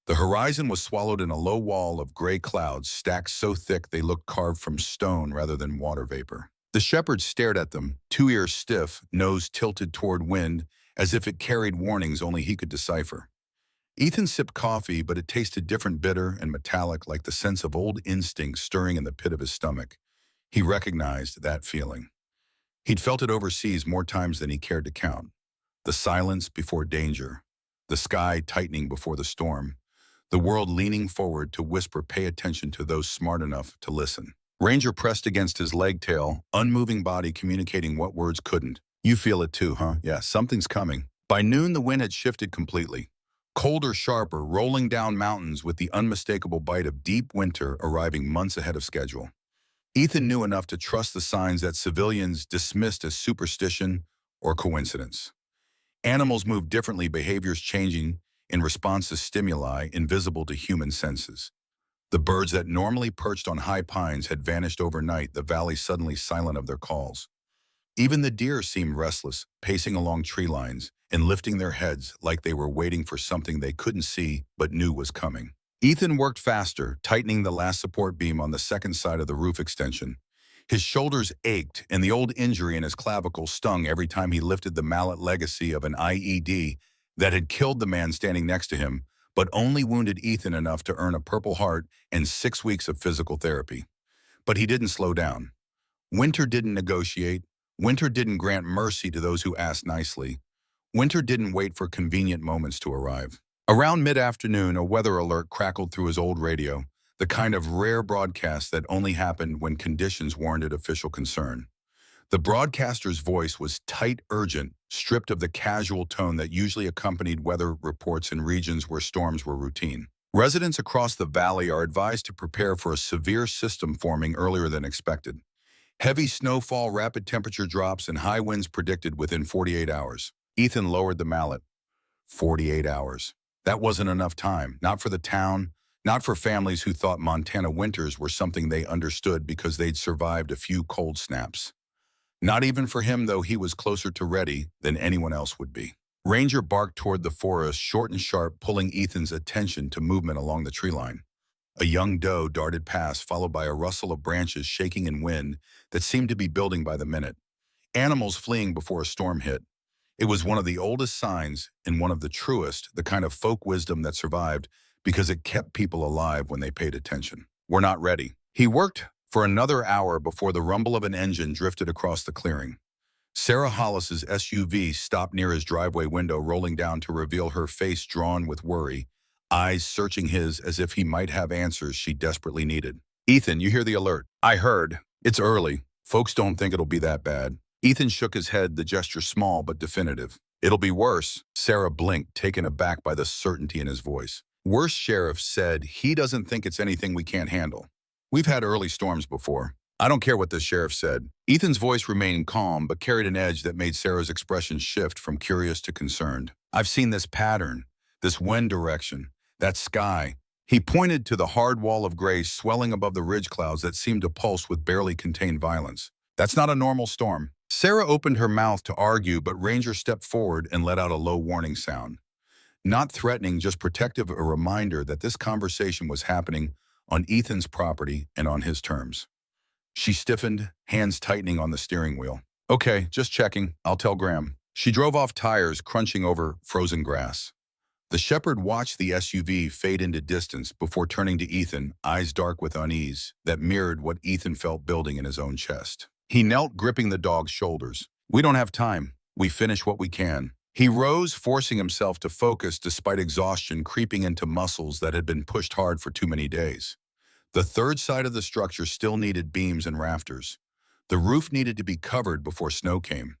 The horizon was swallowed in a low wall of gray clouds, stacked so thick they looked carved from stone rather than water vapor. The shepherd stared at them, two ears stiff, nose tilted toward wind, as if it carried warnings only he could decipher. Ethan sipped coffee, but it tasted different, bitter and metallic, like the sense of old instincts stirring in the pit of his stomach. He recognized that feeling. He'd felt it overseas more times than he cared to count. The silence before danger, the sky tightening before the storm, the world leaning forward to whisper, "Pay attention to those smart enough to listen." Ranger pressed against his leg tail, unmoving body communicating what words couldn't. "You feel it too, huh? Yeah, something's coming." By noon, the wind had shifted completely. Colder, sharper, rolling down mountains with the unmistakable bite of deep winter arriving months ahead of schedule. Ethan knew enough to trust the signs that civilians dismissed as superstition or coincidence. Animals moved differently, behaviors changing in response to stimuli invisible to human senses. The birds that normally perched on high pines had vanished overnight, the valley suddenly silent of their calls. Even the deer seemed restless, pacing along tree lines and lifting their heads like they were waiting for something they couldn't see but knew was coming. Ethan worked faster, tightening the last support beam on the second side of the roof extension. His shoulders ached, and the old injury in his clavicle stung every time he lifted the mallet legacy of an IED that had killed the man standing next to him, but only wounded Ethan enough to earn a Purple Heart and 6 weeks of physical therapy. But he didn't slow down. Winter didn't negotiate. Winter didn't grant mercy to those who asked nicely. Winter didn't wait for convenient moments to arrive. Around mid-afternoon, a weather alert crackled through his old radio, the kind of rare broadcast that only happened when conditions warranted official concern. The broadcaster's voice was tight, urgent, stripped of the casual tone that usually accompanied weather reports in regions where storms were routine. Residents across the valley are advised to prepare for a severe system forming earlier than expected. Heavy snowfall, rapid temperature drops, and high winds predicted within 48 hours. Ethan lowered the mallet. 48 hours. That wasn't enough time, not for the town, not for families who thought Montana winters were something they understood because they'd survived a few cold snaps. Not even for him, though he was closer to ready than anyone else would be. Ranger barked toward the forest, short and sharp, pulling Ethan's attention to movement along the tree line. A young doe darted past, followed by a rustle of branches shaking in wind that seemed to be building by the minute. Animals fleeing before a storm hit. It was one of the oldest signs and one of the truest, the kind of folk wisdom that survived because it kept people alive when they paid attention. "We're not ready." He worked for another hour before the rumble of an engine drifted across the clearing. Sarah Hollis's SUV stopped near his driveway window, rolling down to reveal her face drawn with worry, eyes searching his as if he might have answers she desperately needed. "Ethan, you hear the alert?" "I heard. It's early. Folks don't think it'll be that bad." Ethan shook his head, the gesture small but definitive. "It'll be worse." Sarah blinked, taken aback by the certainty in his voice. "Worse," Sheriff said. "He doesn't think it's anything we can't handle. We've had early storms before." "I don't care what the sheriff said." Ethan's voice remained calm but carried an edge that made Sarah's expression shift from curious to concerned. "I've seen this pattern, this wind direction, that sky." He pointed to the hard wall of gray swelling above the ridge clouds that seemed to pulse with barely contained violence. "That's not a normal storm." Sarah opened her mouth to argue, but Ranger stepped forward and let out a low warning sound. Not threatening, just protective, a reminder that this conversation was happening on Ethan's property and on his terms. She stiffened, hands tightening on the steering wheel. "Okay, just checking. I'll tell Graham." She drove off, tires crunching over frozen grass. The shepherd watched the SUV fade into distance before turning to Ethan, eyes dark with unease, that mirrored what Ethan felt building in his own chest. He knelt, gripping the dog's shoulders. "We don't have time. We finish what we can." He rose, forcing himself to focus despite exhaustion creeping into muscles that had been pushed hard for too many days. The third side of the structure still needed beams and rafters. The roof needed to be covered before snow came.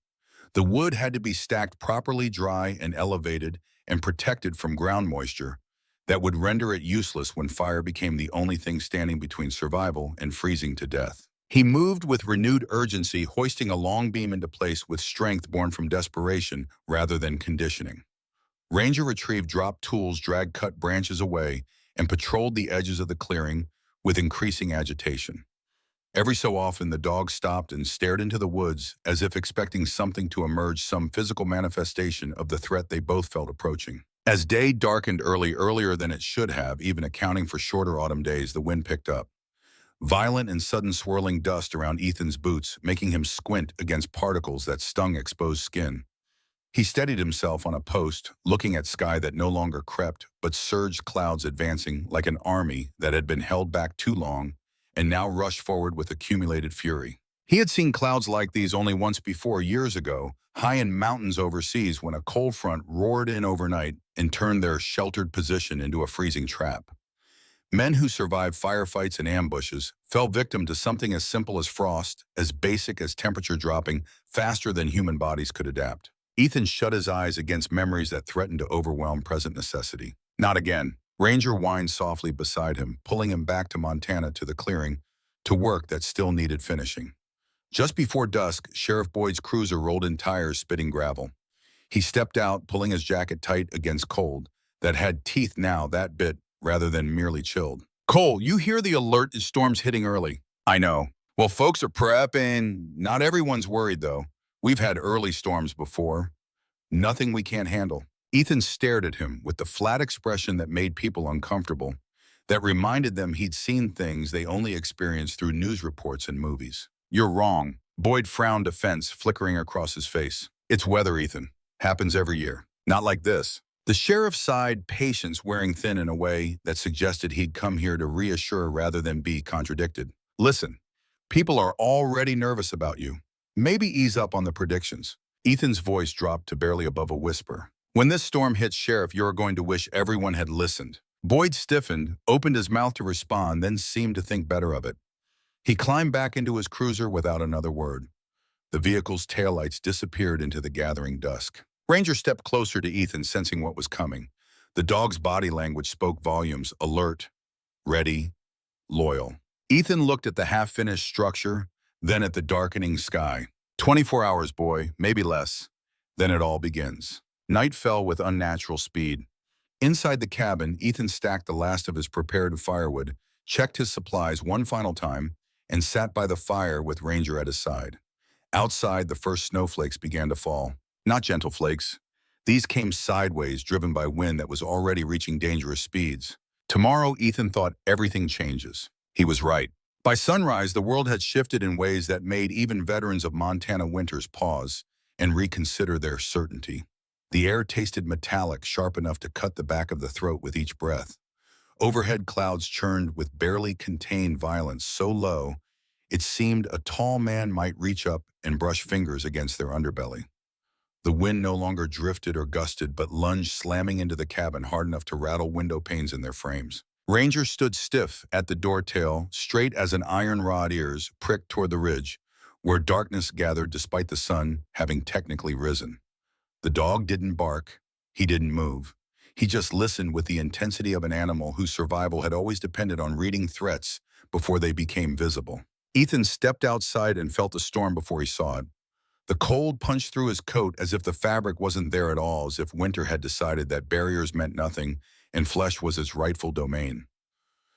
The wood had to be stacked properly, dry and elevated and protected from ground moisture that would render it useless when fire became the only thing standing between survival and freezing to death. He moved with renewed urgency, hoisting a long beam into place with strength born from desperation rather than conditioning. Ranger retrieved dropped tools, dragged cut branches away, and patrolled the edges of the clearing with increasing agitation. Every so often, the dog stopped and stared into the woods as if expecting something to emerge, some physical manifestation of the threat they both felt approaching. As day darkened earlier than it should have, even accounting for shorter autumn days, the wind picked up. Violent and sudden swirling dust around Ethan's boots, making him squint against particles that stung exposed skin. He steadied himself on a post, looking at sky that no longer crept, but surged, clouds advancing like an army that had been held back too long and now rushed forward with accumulated fury. He had seen clouds like these only once before, years ago, high in mountains overseas, when a cold front roared in overnight and turned their sheltered position into a freezing trap. Men who survived firefights and ambushes fell victim to something as simple as frost, as basic as temperature dropping faster than human bodies could adapt. Ethan shut his eyes against memories that threatened to overwhelm present necessity. Not again. Ranger whined softly beside him, pulling him back to Montana, to the clearing, to work that still needed finishing. Just before dusk, Sheriff Boyd's cruiser rolled in tires, spitting gravel. He stepped out, pulling his jacket tight against cold that had teeth now, that bit, rather than merely chilled. "Cole, you hear the alert? The storm's hitting early." "I know. Well, folks are prepping. Not everyone's worried, though. We've had early storms before. Nothing we can't handle." Ethan stared at him with the flat expression that made people uncomfortable, that reminded them he'd seen things they only experienced through news reports and movies. "You're wrong." Boyd frowned offense flickering across his face. "It's weather, Ethan. Happens every year. Not like this." The sheriff sighed, patience wearing thin in a way that suggested he'd come here to reassure rather than be contradicted. "Listen, people are already nervous about you. Maybe ease up on the predictions." Ethan's voice dropped to barely above a whisper. "When this storm hits, Sheriff, you're going to wish everyone had listened." Boyd stiffened, opened his mouth to respond, then seemed to think better of it. He climbed back into his cruiser without another word. The vehicle's taillights disappeared into the gathering dusk. Ranger stepped closer to Ethan, sensing what was coming. The dog's body language spoke volumes: alert, ready, loyal. Ethan looked at the half-finished structure, then at the darkening sky. 24 hours, boy, maybe less. Then it all begins. Night fell with unnatural speed. Inside the cabin, Ethan stacked the last of his prepared firewood, checked his supplies one final time, and sat by the fire with Ranger at his side. Outside, the first snowflakes began to fall. Not gentle flakes. These came sideways, driven by wind that was already reaching dangerous speeds. Tomorrow, Ethan thought, everything changes. He was right. By sunrise, the world had shifted in ways that made even veterans of Montana winters pause and reconsider their certainty. The air tasted metallic, sharp enough to cut the back of the throat with each breath. Overhead clouds churned with barely contained violence, so low it seemed a tall man might reach up and brush fingers against their underbelly. The wind no longer drifted or gusted, but lunged, slamming into the cabin hard enough to rattle window panes in their frames. Ranger stood stiff at the door tail, straight as an iron rod, ears pricked toward the ridge, where darkness gathered despite the sun having technically risen. The dog didn't bark. He didn't move. He just listened with the intensity of an animal whose survival had always depended on reading threats before they became visible. Ethan stepped outside and felt the storm before he saw it. The cold punched through his coat as if the fabric wasn't there at all, as if winter had decided that barriers meant nothing and flesh was its rightful domain.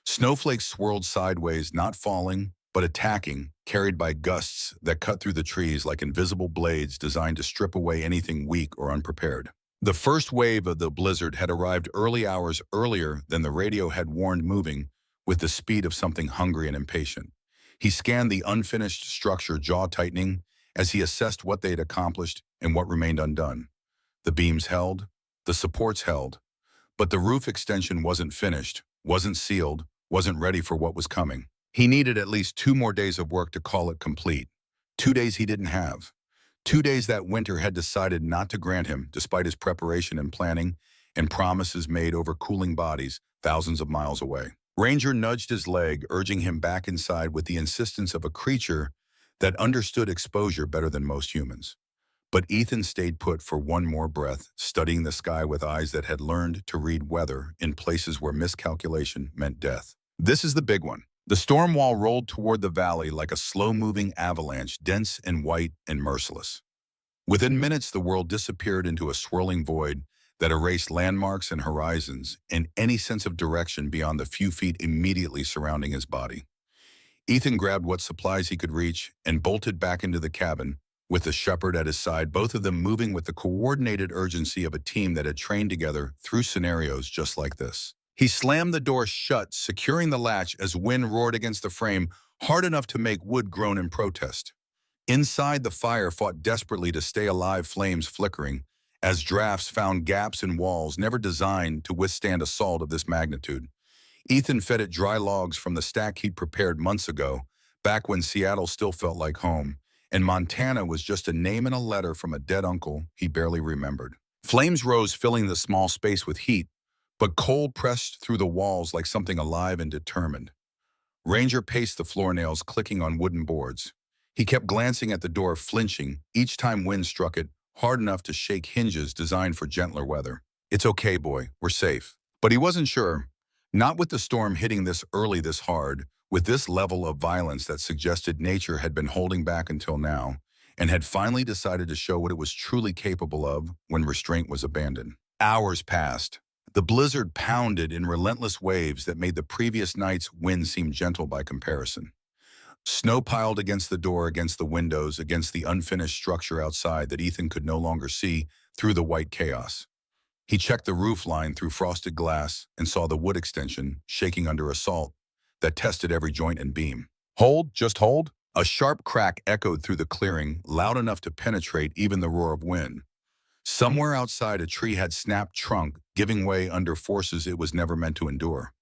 Snowflakes swirled sideways, not falling, but attacking, carried by gusts that cut through the trees like invisible blades designed to strip away anything weak or unprepared. The first wave of the blizzard had arrived early hours earlier than the radio had warned, moving with the speed of something hungry and impatient. He scanned the unfinished structure, jaw tightening, as he assessed what they had accomplished and what remained undone. The beams held, the supports held, But the roof extension wasn't finished, wasn't sealed, wasn't ready for what was coming. He needed at least 2 more days of work to call it complete. 2 days he didn't have. 2 days that winter had decided not to grant him, despite his preparation and planning and promises made over cooling bodies thousands of miles away. Ranger nudged his leg, urging him back inside with the insistence of a creature that understood exposure better than most humans. But Ethan stayed put for one more breath, studying the sky with eyes that had learned to read weather in places where miscalculation meant death. This is the big one. The storm wall rolled toward the valley like a slow-moving avalanche, dense and white and merciless. Within minutes, the world disappeared into a swirling void that erased landmarks and horizons and any sense of direction beyond the few feet immediately surrounding his body. Ethan grabbed what supplies he could reach and bolted back into the cabin, with the shepherd at his side, both of them moving with the coordinated urgency of a team that had trained together through scenarios just like this. He slammed the door shut, securing the latch as wind roared against the frame, hard enough to make wood groan in protest. Inside, the fire fought desperately to stay alive, flames flickering, as drafts found gaps in walls never designed to withstand assault of this magnitude. Ethan fed it dry logs from the stack he'd prepared months ago, back when Seattle still felt like home, and Montana was just a name and a letter from a dead uncle he barely remembered. Flames rose, filling the small space with heat, but cold pressed through the walls like something alive and determined. Ranger paced the floor, nails clicking on wooden boards. He kept glancing at the door, flinching each time wind struck it, hard enough to shake hinges designed for gentler weather. "It's okay, boy. We're safe." But he wasn't sure. Not with the storm hitting this early, this hard, with this level of violence that suggested nature had been holding back until now, and had finally decided to show what it was truly capable of when restraint was abandoned. Hours passed. The blizzard pounded in relentless waves that made the previous night's wind seem gentle by comparison. Snow piled against the door, against the windows, against the unfinished structure outside that Ethan could no longer see through the white chaos. He checked the roof line through frosted glass and saw the wood extension shaking under assault that tested every joint and beam. "Hold, just hold." A sharp crack echoed through the clearing, loud enough to penetrate even the roar of wind. Somewhere outside, a tree had snapped trunk, giving way under forces it was never meant to endure.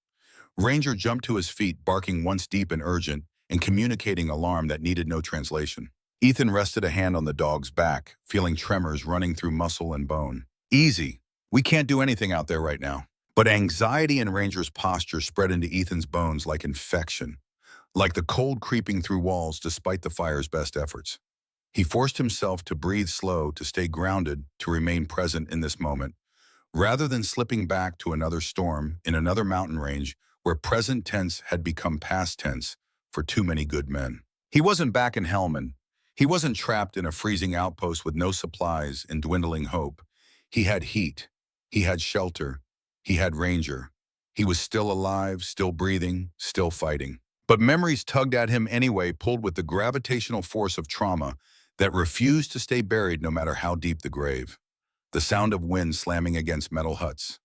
Ranger jumped to his feet, barking once deep and urgent, and communicating alarm that needed no translation. Ethan rested a hand on the dog's back, feeling tremors running through muscle and bone. "Easy. We can't do anything out there right now." But anxiety in Ranger's posture spread into Ethan's bones like infection, like the cold creeping through walls despite the fire's best efforts. He forced himself to breathe slow, to stay grounded, to remain present in this moment, rather than slipping back to another storm in another mountain range where present tense had become past tense for too many good men. He wasn't back in Hellman. He wasn't trapped in a freezing outpost with no supplies and dwindling hope. He had heat. He had shelter. He had Ranger. He was still alive, still breathing, still fighting. But memories tugged at him anyway, pulled with the gravitational force of trauma that refused to stay buried no matter how deep the grave. The sound of wind slamming against metal huts.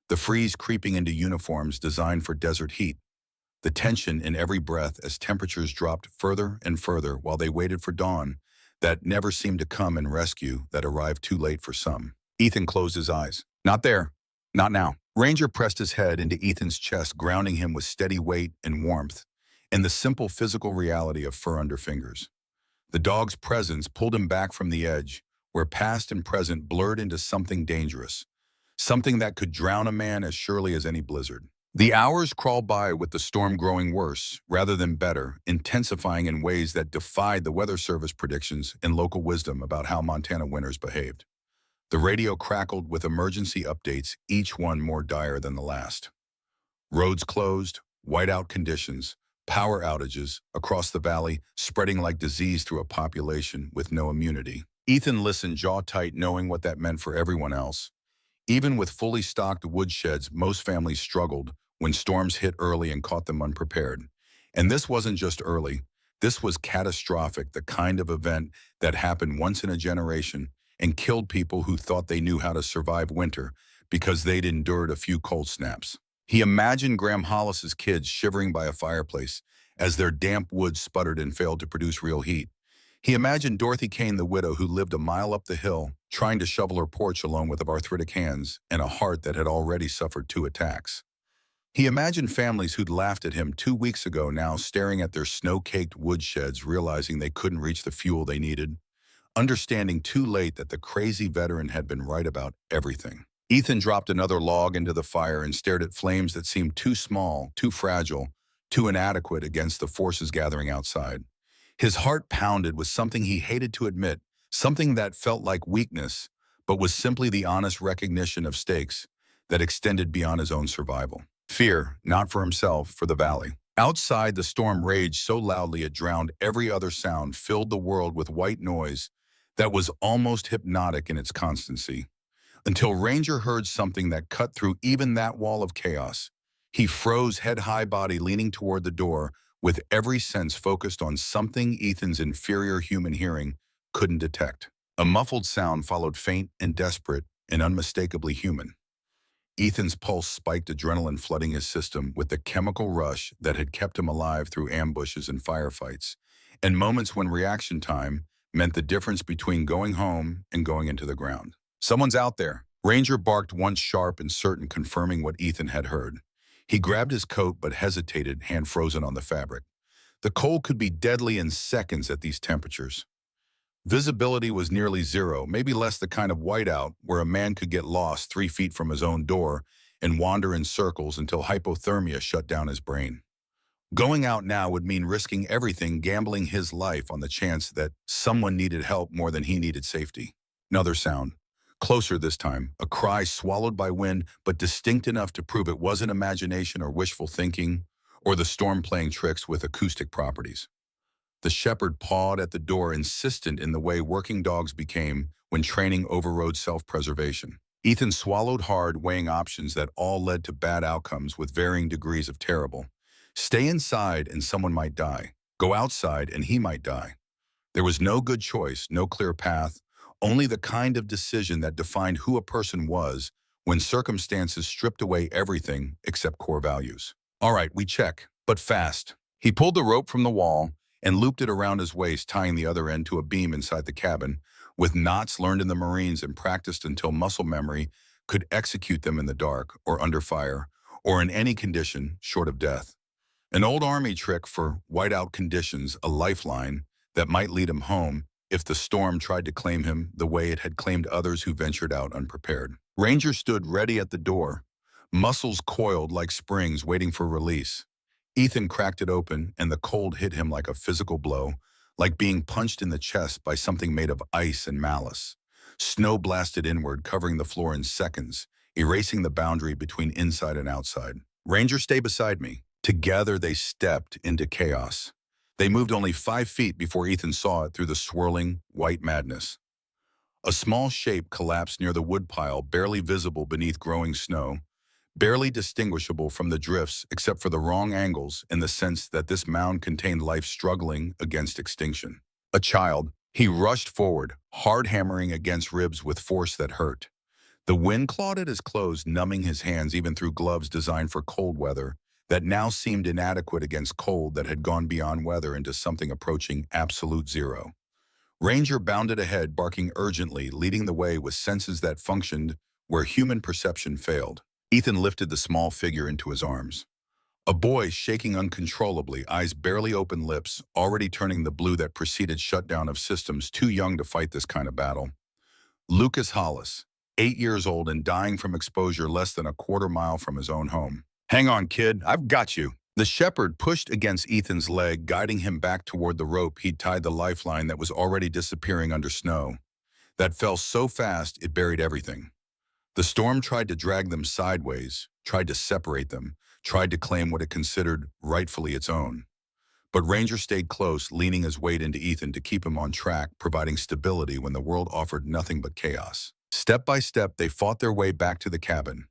The freeze creeping into uniforms designed for desert heat. The tension in every breath as temperatures dropped further and further while they waited for dawn that never seemed to come and rescue, that arrived too late for some. Ethan closed his eyes. "Not there. Not now." Ranger pressed his head into Ethan's chest, grounding him with steady weight and warmth, and the simple physical reality of fur under fingers. The dog's presence pulled him back from the edge, where past and present blurred into something dangerous, something that could drown a man as surely as any blizzard. The hours crawled by with the storm growing worse, rather than better, intensifying in ways that defied the Weather Service predictions and local wisdom about how Montana winters behaved. The radio crackled with emergency updates, each one more dire than the last. Roads closed, whiteout conditions, power outages across the valley, spreading like disease through a population with no immunity. Ethan listened, jaw tight, knowing what that meant for everyone else. Even with fully stocked woodsheds, most families struggled when storms hit early and caught them unprepared. And this wasn't just early. This was catastrophic, the kind of event that happened once in a generation and killed people who thought they knew how to survive winter because they'd endured a few cold snaps. He imagined Graham Hollis's kids shivering by a fireplace as their damp wood sputtered and failed to produce real heat. He imagined Dorothy Kane, the widow who lived a mile up the hill, trying to shovel her porch alone with arthritic hands and a heart that had already suffered 2 attacks. He imagined families who'd laughed at him 2 weeks ago now staring at their snow-caked woodsheds, realizing they couldn't reach the fuel they needed, understanding too late that the crazy veteran had been right about everything. Ethan dropped another log into the fire and stared at flames that seemed too small, too fragile, too inadequate against the forces gathering outside. His heart pounded with something he hated to admit, something that felt like weakness, but was simply the honest recognition of stakes that extended beyond his own survival. Fear, not for himself, for the valley. Outside, the storm raged so loudly it drowned every other sound, filled the world with white noise that was almost hypnotic in its constancy, until Ranger heard something that cut through even that wall of chaos. He froze, head-high, body leaning toward the door, with every sense focused on something Ethan's inferior human hearing couldn't detect. A muffled sound followed, faint and desperate and unmistakably human. Ethan's pulse spiked, adrenaline flooding his system with the chemical rush that had kept him alive through ambushes and firefights, and moments when reaction time meant the difference between going home and going into the ground. "Someone's out there," Ranger barked, once sharp and certain, confirming what Ethan had heard. He grabbed his coat but hesitated, hand frozen on the fabric. The cold could be deadly in seconds at these temperatures. Visibility was nearly zero, maybe less, the kind of whiteout where a man could get lost 3 feet from his own door and wander in circles until hypothermia shut down his brain. Going out now would mean risking everything, gambling his life on the chance that someone needed help more than he needed safety. Another sound. Closer this time, a cry swallowed by wind, but distinct enough to prove it wasn't imagination or wishful thinking, or the storm playing tricks with acoustic properties. The shepherd pawed at the door, insistent in the way working dogs became when training overrode self-preservation. Ethan swallowed hard, weighing options that all led to bad outcomes with varying degrees of terrible. Stay inside and someone might die. Go outside and he might die. There was no good choice, no clear path, only the kind of decision that defined who a person was when circumstances stripped away everything except core values. "All right, we check, but fast." He pulled the rope from the wall and looped it around his waist, tying the other end to a beam inside the cabin, with knots learned in the Marines and practiced until muscle memory could execute them in the dark, or under fire, or in any condition short of death. An old Army trick for whiteout conditions, a lifeline that might lead him home if the storm tried to claim him the way it had claimed others who ventured out unprepared. Ranger stood ready at the door, muscles coiled like springs waiting for release. Ethan cracked it open, and the cold hit him like a physical blow, like being punched in the chest by something made of ice and malice. Snow blasted inward, covering the floor in seconds, erasing the boundary between inside and outside. "Ranger, stay beside me." Together they stepped into chaos. They moved only 5 feet before Ethan saw it through the swirling, white madness. A small shape collapsed near the woodpile, barely visible beneath growing snow, barely distinguishable from the drifts except for the wrong angles, in the sense that this mound contained life struggling against extinction. A child. He rushed forward, hard hammering against ribs with force that hurt. The wind clawed at his clothes, numbing his hands even through gloves designed for cold weather that now seemed inadequate against cold that had gone beyond weather into something approaching absolute zero. Ranger bounded ahead, barking urgently, leading the way with senses that functioned where human perception failed. Ethan lifted the small figure into his arms. A boy shaking uncontrollably, eyes barely open, lips already turning the blue that preceded shutdown of systems too young to fight this kind of battle. Lucas Hollis, 8 years old and dying from exposure less than a quarter mile from his own home. "Hang on, kid, I've got you." The shepherd pushed against Ethan's leg, guiding him back toward the rope he'd tied the lifeline that was already disappearing under snow, that fell so fast it buried everything. The storm tried to drag them sideways, tried to separate them, tried to claim what it considered rightfully its own. But Ranger stayed close, leaning his weight into Ethan to keep him on track, providing stability when the world offered nothing but chaos. Step by step, they fought their way back to the cabin.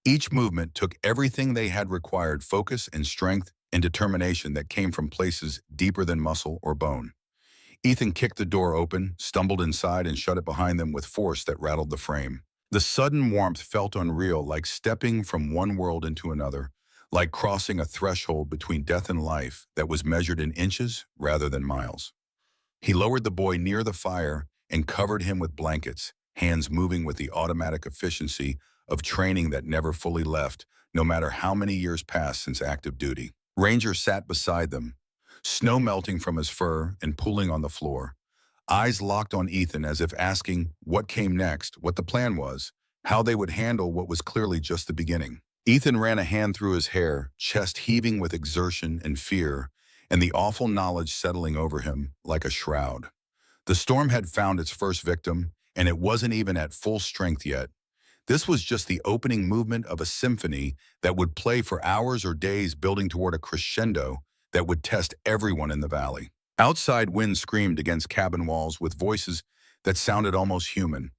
Each movement took everything they had required, focus and strength and determination that came from places deeper than muscle or bone. Ethan kicked the door open, stumbled inside, and shut it behind them with force that rattled the frame. The sudden warmth felt unreal, like stepping from one world into another, like crossing a threshold between death and life that was measured in inches rather than miles. He lowered the boy near the fire and covered him with blankets, hands moving with the automatic efficiency of training that never fully left, no matter how many years passed since active duty. Ranger sat beside them, snow melting from his fur and pooling on the floor, eyes locked on Ethan as if asking what came next, what the plan was, how they would handle what was clearly just the beginning. Ethan ran a hand through his hair, chest heaving with exertion and fear, and the awful knowledge settling over him like a shroud. The storm had found its first victim, and it wasn't even at full strength yet. This was just the opening movement of a symphony that would play for hours or days, building toward a crescendo that would test everyone in the valley. Outside, wind screamed against cabin walls with voices that sounded almost human,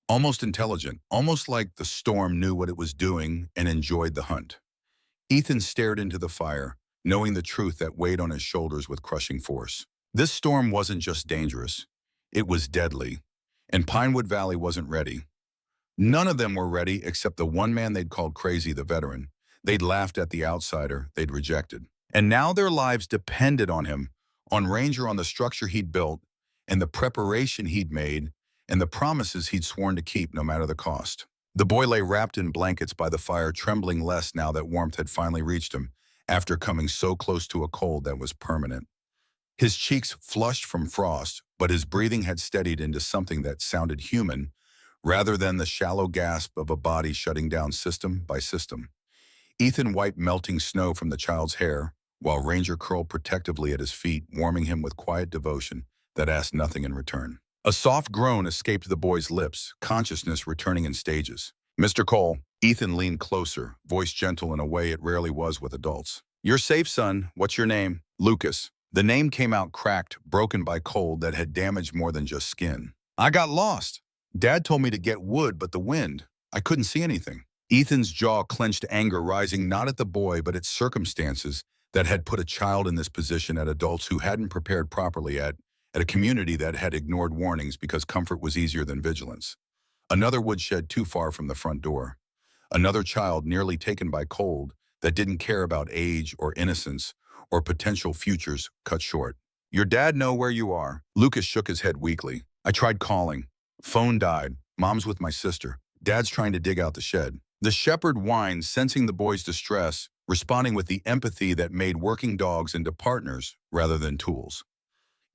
almost intelligent, almost like the storm knew what it was doing and enjoyed the hunt. Ethan stared into the fire, knowing the truth that weighed on his shoulders with crushing force. This storm wasn't just dangerous, it was deadly, and Pinewood Valley wasn't ready. None of them were ready except the one man they'd called crazy, the veteran. They'd laughed at the outsider they'd rejected. And now their lives depended on him, on Ranger, on the structure he'd built, and the preparation he'd made, and the promises he'd sworn to keep no matter the cost. The boy lay wrapped in blankets by the fire, trembling less now that warmth had finally reached him, after coming so close to a cold that was permanent. His cheeks flushed from frost, but his breathing had steadied into something that sounded human, rather than the shallow gasp of a body shutting down system by system. Ethan wiped melting snow from the child's hair, while Ranger curled protectively at his feet, warming him with quiet devotion that asked nothing in return. A soft groan escaped the boy's lips, consciousness returning in stages. "Mr. Cole." Ethan leaned closer, voice gentle in a way it rarely was with adults. "You're safe, son. What's your name?" "Lucas." The name came out cracked, broken by cold that had damaged more than just skin. "I got lost. Dad told me to get wood, but the wind, I couldn't see anything." Ethan's jaw clenched, anger rising not at the boy but at circumstances that had put a child in this position, at adults who hadn't prepared properly, at a community that had ignored warnings because comfort was easier than vigilance. Another woodshed too far from the front door. Another child nearly taken by cold that didn't care about age or innocence or potential futures cut short. "Your dad know where you are?" Lucas shook his head weakly. "I tried calling. Phone died. Mom's with my sister. Dad's trying to dig out the shed." The shepherd whined, sensing the boy's distress, responding with the empathy that made working dogs into partners rather than tools.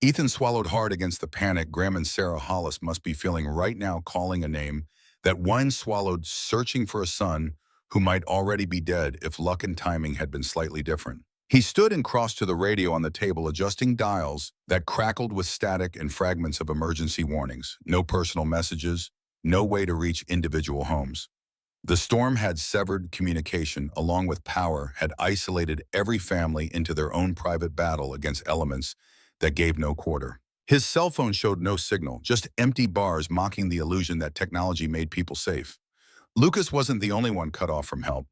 Ethan swallowed hard against the panic Graham and Sarah Hollis must be feeling right now, calling a name that one swallowed, searching for a son who might already be dead if luck and timing had been slightly different. He stood and crossed to the radio on the table, adjusting dials that crackled with static and fragments of emergency warnings. No personal messages, no way to reach individual homes. The storm had severed communication, along with power, had isolated every family into their own private battle against elements that gave no quarter. His cell phone showed no signal, just empty bars mocking the illusion that technology made people safe. Lucas wasn't the only one cut off from help.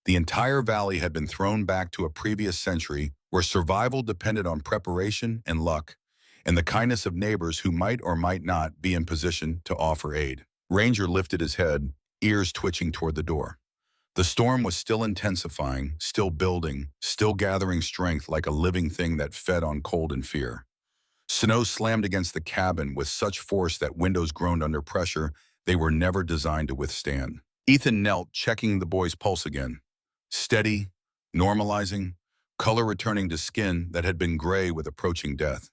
The entire valley had been thrown back to a previous century where survival depended on preparation and luck, and the kindness of neighbors who might or might not be in position to offer aid. Ranger lifted his head, ears twitching toward the door. The storm was still intensifying, still building, still gathering strength like a living thing that fed on cold and fear. Snow slammed against the cabin with such force that windows groaned under pressure they were never designed to withstand. Ethan knelt, checking the boy's pulse again. Steady, normalizing, color returning to skin that had been gray with approaching death.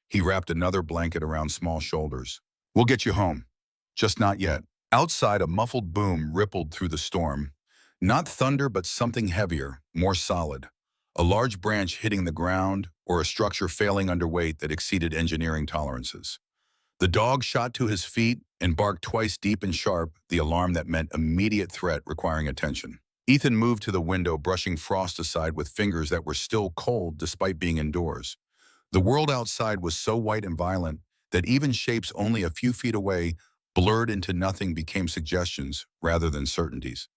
He wrapped another blanket around small shoulders. "We'll get you home. Just not yet." Outside, a muffled boom rippled through the storm. Not thunder, but something heavier, more solid. A large branch hitting the ground, or a structure failing under weight that exceeded engineering tolerances. The dog shot to his feet and barked twice deep and sharp, the alarm that meant immediate threat requiring attention. Ethan moved to the window, brushing frost aside with fingers that were still cold despite being indoors. The world outside was so white and violent that even shapes only a few feet away, blurred into nothing, became suggestions rather than certainties.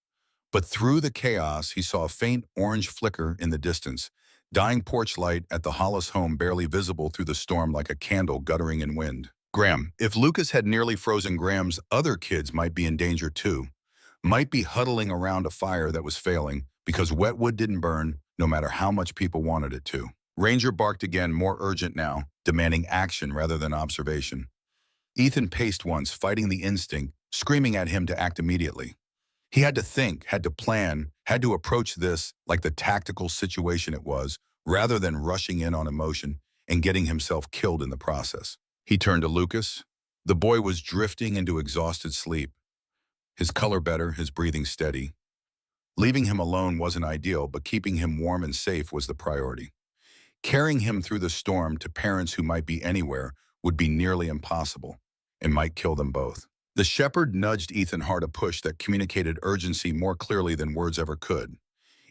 But through the chaos, he saw a faint orange flicker in the distance, dying porch light at the Hollis home barely visible through the storm like a candle guttering in wind. Graham. If Lucas had nearly frozen Graham's, other kids might be in danger too. Might be huddling around a fire that was failing because wet wood didn't burn no matter how much people wanted it to. Ranger barked again, more urgent now, demanding action rather than observation. Ethan paced once, fighting the instinct, screaming at him to act immediately. He had to think, had to plan, had to approach this like the tactical situation it was, rather than rushing in on emotion and getting himself killed in the process. He turned to Lucas. The boy was drifting into exhausted sleep, his color better, his breathing steady. Leaving him alone wasn't ideal, but keeping him warm and safe was the priority. Carrying him through the storm to parents who might be anywhere would be nearly impossible and might kill them both. The shepherd nudged Ethan hard, a push that communicated urgency more clearly than words ever could.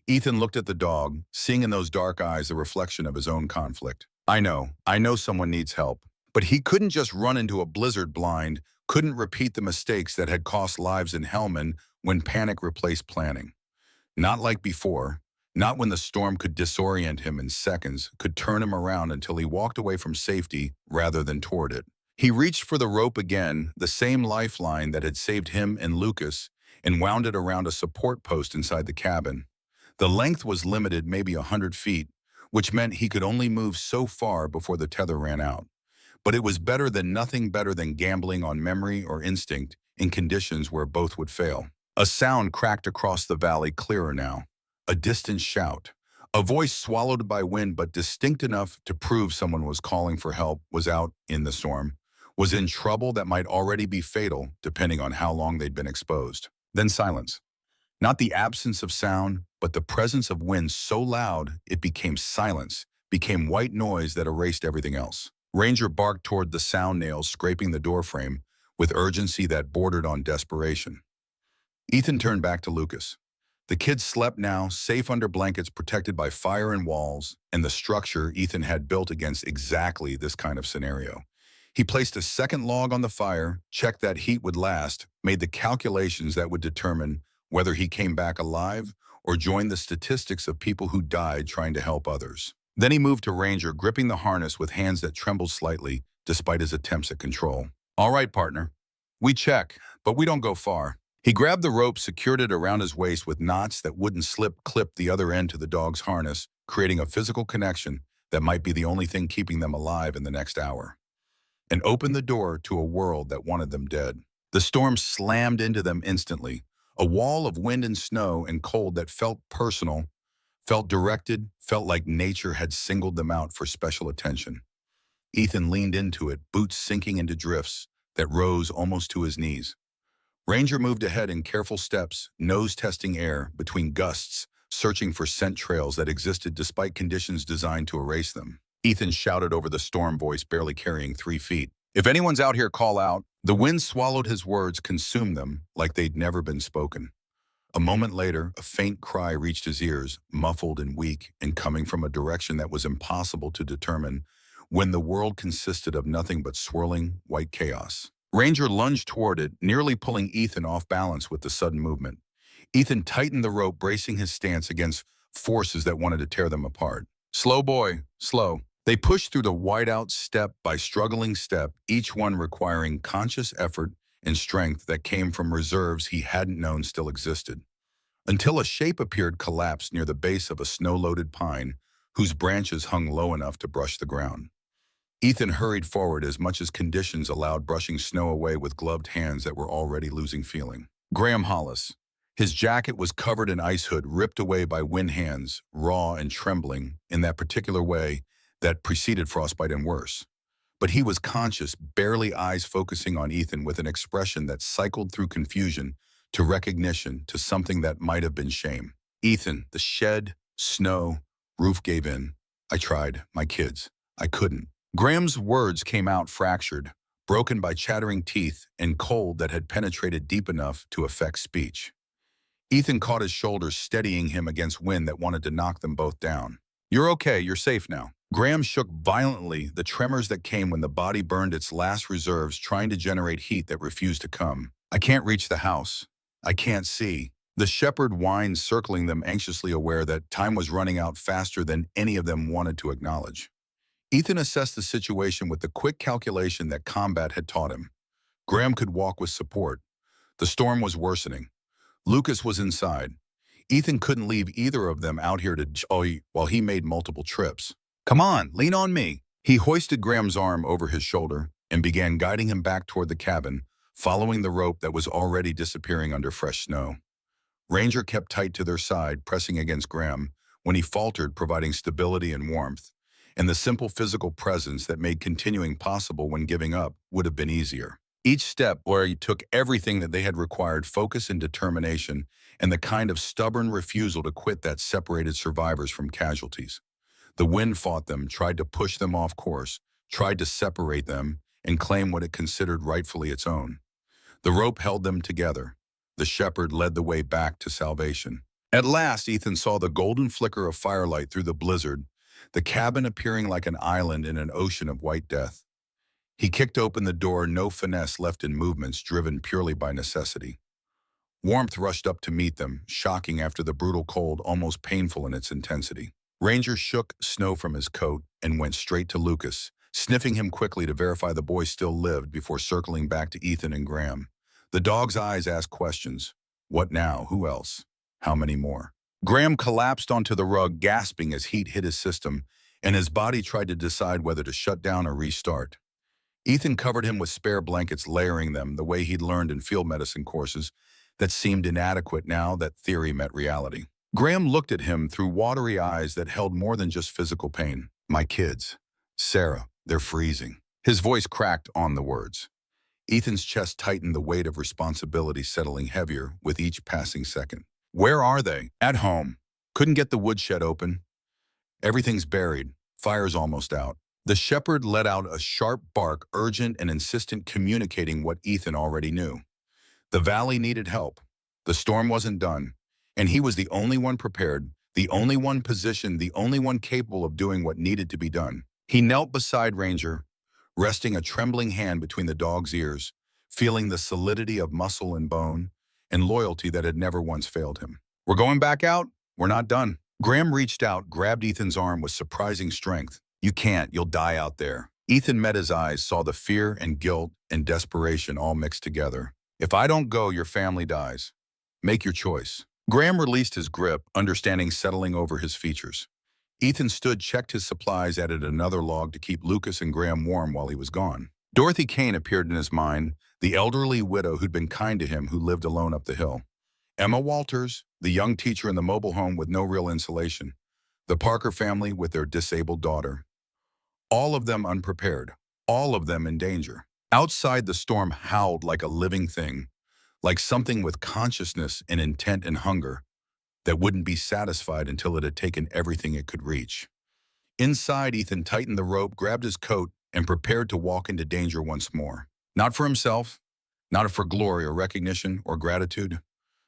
Ethan looked at the dog, seeing in those dark eyes the reflection of his own conflict. I know someone needs help. But he couldn't just run into a blizzard blind, couldn't repeat the mistakes that had cost lives in Helmand when panic replaced planning. Not like before, not when the storm could disorient him in seconds, could turn him around until he walked away from safety rather than toward it. He reached for the rope again, the same lifeline that had saved him and Lucas, and wound it around a support post inside the cabin. The length was limited, maybe 100 feet, which meant he could only move so far before the tether ran out. But it was better than nothing, better than gambling on memory or instinct in conditions where both would fail. A sound cracked across the valley, clearer now. A distant shout. A voice swallowed by wind but distinct enough to prove someone was calling for help, was out in the storm, was in trouble that might already be fatal depending on how long they'd been exposed. Then silence. Not the absence of sound, but the presence of wind so loud it became silence, became white noise that erased everything else. Ranger barked toward the sound nails scraping the doorframe with urgency that bordered on desperation. Ethan turned back to Lucas. The kids slept now, safe under blankets protected by fire and walls, and the structure Ethan had built against exactly this kind of scenario. He placed a second log on the fire, checked that heat would last, made the calculations that would determine whether he came back alive or joined the statistics of people who died trying to help others. Then he moved to Ranger, gripping the harness with hands that trembled slightly despite his attempts at control. All right, partner. We check, but we don't go far. He grabbed the rope, secured it around his waist with knots that wouldn't slip, clipped the other end to the dog's harness, creating a physical connection that might be the only thing keeping them alive in the next hour. And opened the door to a world that wanted them dead. The storm slammed into them instantly, a wall of wind and snow and cold that felt personal, felt directed, felt like nature had singled them out for special attention. Ethan leaned into it, boots sinking into drifts that rose almost to his knees. Ranger moved ahead in careful steps, nose testing air between gusts, searching for scent trails that existed despite conditions designed to erase them. Ethan shouted over the storm, voice barely carrying 3 feet. If anyone's out here, call out. The wind swallowed his words, consumed them like they'd never been spoken. A moment later, a faint cry reached his ears, muffled and weak, and coming from a direction that was impossible to determine when the world consisted of nothing but swirling, white chaos. Ranger lunged toward it, nearly pulling Ethan off balance with the sudden movement. Ethan tightened the rope, bracing his stance against forces that wanted to tear them apart. Slow, boy, slow. They pushed through the whiteout step by struggling step, each one requiring conscious effort and strength that came from reserves he hadn't known still existed. Until a shape appeared collapsed near the base of a snow-loaded pine, whose branches hung low enough to brush the ground. Ethan hurried forward as much as conditions allowed, brushing snow away with gloved hands that were already losing feeling. Graham Hollis. His jacket was covered in ice hood, ripped away by wind hands, raw and trembling in that particular way that preceded frostbite and worse. But he was conscious, barely eyes focusing on Ethan with an expression that cycled through confusion to recognition to something that might have been shame. Ethan, the shed, snow, roof gave in. I tried, my kids. I couldn't. Graham's words came out fractured, broken by chattering teeth and cold that had penetrated deep enough to affect speech. Ethan caught his shoulders, steadying him against wind that wanted to knock them both down. You're okay, you're safe now. Graham shook violently, the tremors that came when the body burned its last reserves, trying to generate heat that refused to come. I can't reach the house. I can't see. The shepherd whined, circling them, anxiously aware that time was running out faster than any of them wanted to acknowledge. Ethan assessed the situation with the quick calculation that combat had taught him. Graham could walk with support. The storm was worsening. Lucas was inside. Ethan couldn't leave either of them out here to while he made multiple trips. Come on, lean on me. He hoisted Graham's arm over his shoulder and began guiding him back toward the cabin, following the rope that was already disappearing under fresh snow. Ranger kept tight to their side, pressing against Graham, when he faltered, providing stability and warmth, and the simple physical presence that made continuing possible when giving up would have been easier. Each step where he took everything that they had required focus and determination and the kind of stubborn refusal to quit that separated survivors from casualties. The wind fought them, tried to push them off course, tried to separate them, and claim what it considered rightfully its own. The rope held them together. The shepherd led the way back to salvation. At last, Ethan saw the golden flicker of firelight through the blizzard, the cabin appearing like an island in an ocean of white death. He kicked open the door, no finesse left in movements driven purely by necessity. Warmth rushed up to meet them, shocking after the brutal cold, almost painful in its intensity. Ranger shook snow from his coat and went straight to Lucas, sniffing him quickly to verify the boy still lived before circling back to Ethan and Graham. The dog's eyes asked questions. What now? Who else? How many more? Graham collapsed onto the rug, gasping as heat hit his system, and his body tried to decide whether to shut down or restart. Ethan covered him with spare blankets, layering them the way he'd learned in field medicine courses that seemed inadequate now that theory met reality. Graham looked at him through watery eyes that held more than just physical pain. My kids. Sarah, they're freezing. His voice cracked on the words. Ethan's chest tightened, the weight of responsibility settling heavier with each passing second. Where are they? At home. Couldn't get the woodshed open. Everything's buried. Fire's almost out. The shepherd let out a sharp bark, urgent and insistent, communicating what Ethan already knew. The valley needed help. The storm wasn't done. And he was the only one prepared, the only one positioned, the only one capable of doing what needed to be done. He knelt beside Ranger, resting a trembling hand between the dog's ears, feeling the solidity of muscle and bone, and loyalty that had never once failed him. We're going back out? We're not done. Graham reached out, grabbed Ethan's arm with surprising strength. You can't, you'll die out there. Ethan met his eyes, saw the fear and guilt and desperation all mixed together. If I don't go, your family dies. Make your choice. Graham released his grip, understanding settling over his features. Ethan stood, checked his supplies, added another log to keep Lucas and Graham warm while he was gone. Dorothy Kane appeared in his mind, the elderly widow who'd been kind to him, who lived alone up the hill. Emma Walters, the young teacher in the mobile home with no real insulation. The Parker family with their disabled daughter. All of them unprepared, all of them in danger. Outside, the storm howled like a living thing, like something with consciousness and intent and hunger that wouldn't be satisfied until it had taken everything it could reach. Inside, Ethan tightened the rope, grabbed his coat, and prepared to walk into danger once more. Not for himself, not for glory or recognition or gratitude,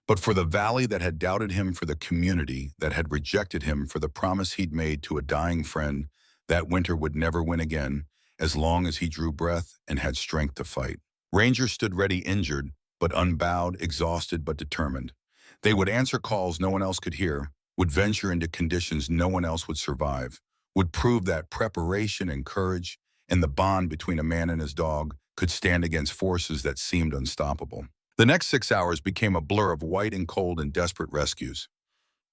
but for the valley that had doubted him, for the community that had rejected him, for the promise he'd made to a dying friend that winter would never win again, as long as he drew breath and had strength to fight. Ranger stood ready, injured, but unbowed, exhausted but determined. They would answer calls no one else could hear, would venture into conditions no one else would survive, would prove that preparation and courage and the bond between a man and his dog could stand against forces that seemed unstoppable. The next 6 hours became a blur of white and cold and desperate rescues.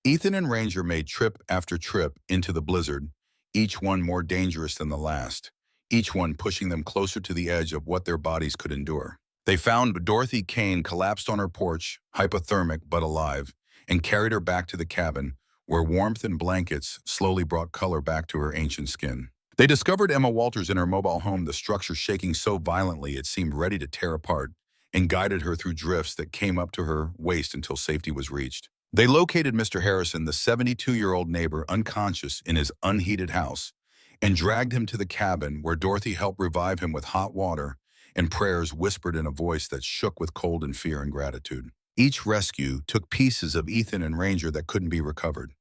Ethan and Ranger made trip after trip into the blizzard, each one more dangerous than the last, each one pushing them closer to the edge of what their bodies could endure. They found Dorothy Kane collapsed on her porch, hypothermic but alive, and carried her back to the cabin, where warmth and blankets slowly brought color back to her ancient skin. They discovered Emma Walters in her mobile home, the structure shaking so violently it seemed ready to tear apart, and guided her through drifts that came up to her waist until safety was reached. They located Mr. Harrison, the 72-year-old neighbor, unconscious in his unheated house, and dragged him to the cabin, where Dorothy helped revive him with hot water and prayers whispered in a voice that shook with cold and fear and gratitude. Each rescue took pieces of Ethan and Ranger that couldn't be recovered.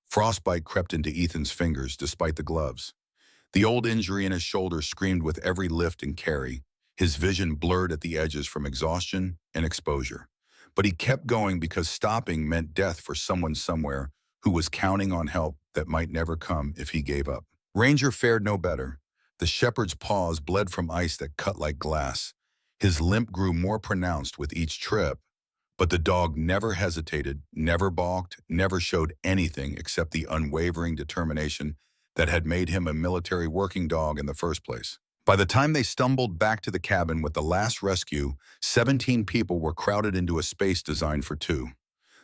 Frostbite crept into Ethan's fingers despite the gloves. The old injury in his shoulder screamed with every lift and carry, his vision blurred at the edges from exhaustion and exposure. But he kept going because stopping meant death for someone somewhere who was counting on help that might never come if he gave up. Ranger fared no better. The shepherd's paws bled from ice that cut like glass. His limp grew more pronounced with each trip, but the dog never hesitated, never balked, never showed anything except the unwavering determination that had made him a military working dog in the first place. By the time they stumbled back to the cabin with the last rescue, 17 people were crowded into a space designed for two.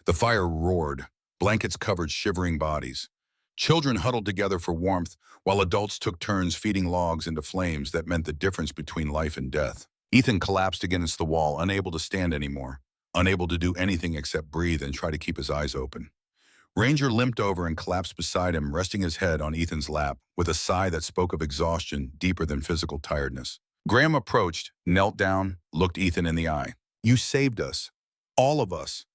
The fire roared, blankets covered shivering bodies. Children huddled together for warmth, while adults took turns feeding logs into flames that meant the difference between life and death. Ethan collapsed against the wall, unable to stand anymore, unable to do anything except breathe and try to keep his eyes open. Ranger limped over and collapsed beside him, resting his head on Ethan's lap, with a sigh that spoke of exhaustion deeper than physical tiredness. Graham approached, knelt down, looked Ethan in the eye. "You saved us. All of us.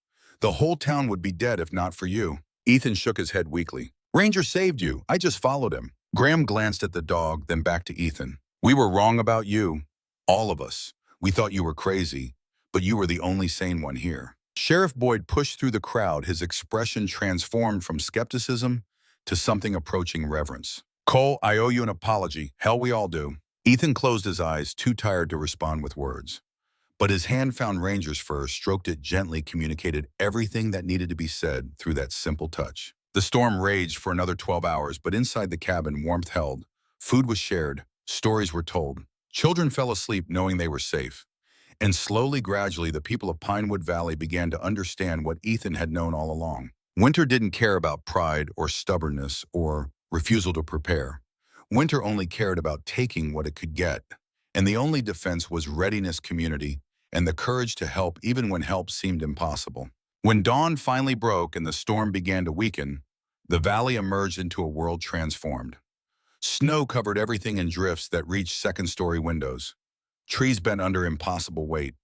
The whole town would be dead if not for you." Ethan shook his head weakly. "Ranger saved you. I just followed him." Graham glanced at the dog, then back to Ethan. "We were wrong about you. All of us. We thought you were crazy, but you were the only sane one here." Sheriff Boyd pushed through the crowd, his expression transformed from skepticism to something approaching reverence. "Cole, I owe you an apology. Hell, we all do." Ethan closed his eyes, too tired to respond with words. But his hand found Ranger's fur, stroked it gently, communicated everything that needed to be said through that simple touch. The storm raged for another 12 hours, but inside the cabin, warmth held. Food was shared. Stories were told. Children fell asleep knowing they were safe. And slowly, gradually, the people of Pinewood Valley began to understand what Ethan had known all along. Winter didn't care about pride or stubbornness or refusal to prepare. Winter only cared about taking what it could get. And the only defense was readiness, community, and the courage to help even when help seemed impossible. When dawn finally broke and the storm began to weaken, the valley emerged into a world transformed. Snow covered everything in drifts that reached second-story windows. Trees bent under impossible weight.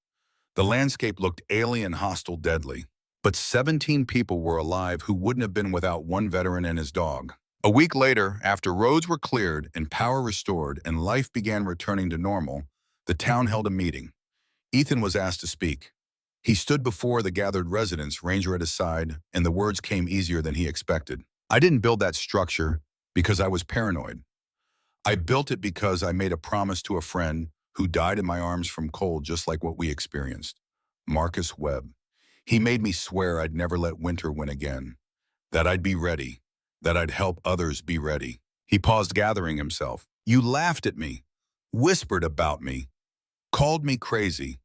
The landscape looked alien, hostile, deadly. But 17 people were alive who wouldn't have been without one veteran and his dog. A week later, after roads were cleared and power restored and life began returning to normal, the town held a meeting. Ethan was asked to speak. He stood before the gathered residents, Ranger at his side, and the words came easier than he expected. "I didn't build that structure because I was paranoid. I built it because I made a promise to a friend who died in my arms from cold just like what we experienced. Marcus Webb. He made me swear I'd never let winter win again, that I'd be ready, that I'd help others be ready." He paused, gathering himself. "You laughed at me, whispered about me, called me crazy,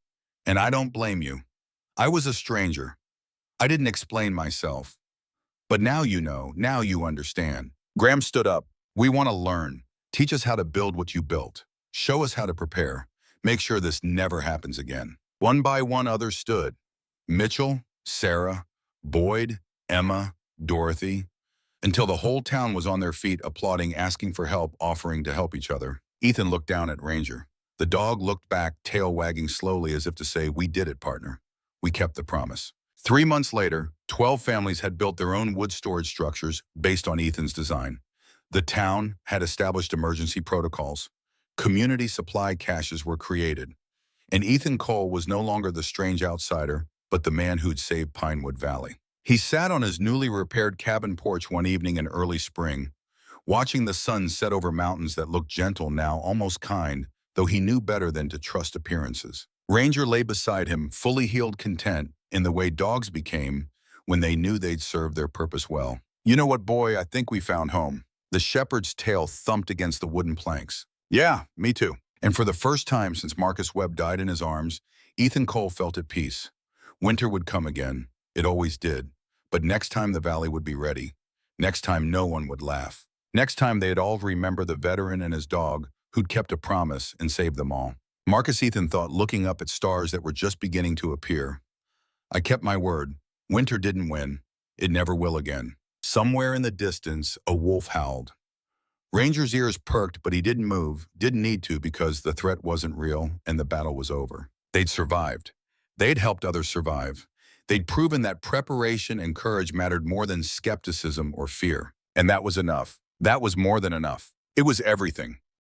and I don't blame you. I was a stranger. I didn't explain myself. But now you know, now you understand." Graham stood up. "We want to learn. Teach us how to build what you built. Show us how to prepare. Make sure this never happens again." One by one, others stood. Mitchell, Sarah, Boyd, Emma, Dorothy, until the whole town was on their feet, applauding, asking for help, offering to help each other. Ethan looked down at Ranger. The dog looked back, tail wagging slowly as if to say, "We did it, partner. We kept the promise." 3 months later, 12 families had built their own wood storage structures based on Ethan's design. The town had established emergency protocols. Community supply caches were created. And Ethan Cole was no longer the strange outsider, but the man who'd saved Pinewood Valley. He sat on his newly repaired cabin porch one evening in early spring, watching the sun set over mountains that looked gentle now, almost kind, though he knew better than to trust appearances. Ranger lay beside him, fully healed, content, in the way dogs became when they knew they'd served their purpose well. "You know what, boy? I think we found home." The shepherd's tail thumped against the wooden planks. "Yeah, me too." And for the first time since Marcus Webb died in his arms, Ethan Cole felt at peace. Winter would come again. It always did. But next time the valley would be ready. Next time no one would laugh. Next time they'd all remember the veteran and his dog who'd kept a promise and saved them all. Marcus, Ethan thought, looking up at stars that were just beginning to appear. "I kept my word. Winter didn't win. It never will again." Somewhere in the distance, a wolf howled. Ranger's ears perked, but he didn't move, didn't need to, because the threat wasn't real and the battle was over. They'd survived. They'd helped others survive. They'd proven that preparation and courage mattered more than skepticism or fear. And that was enough. That was more than enough. It was everything.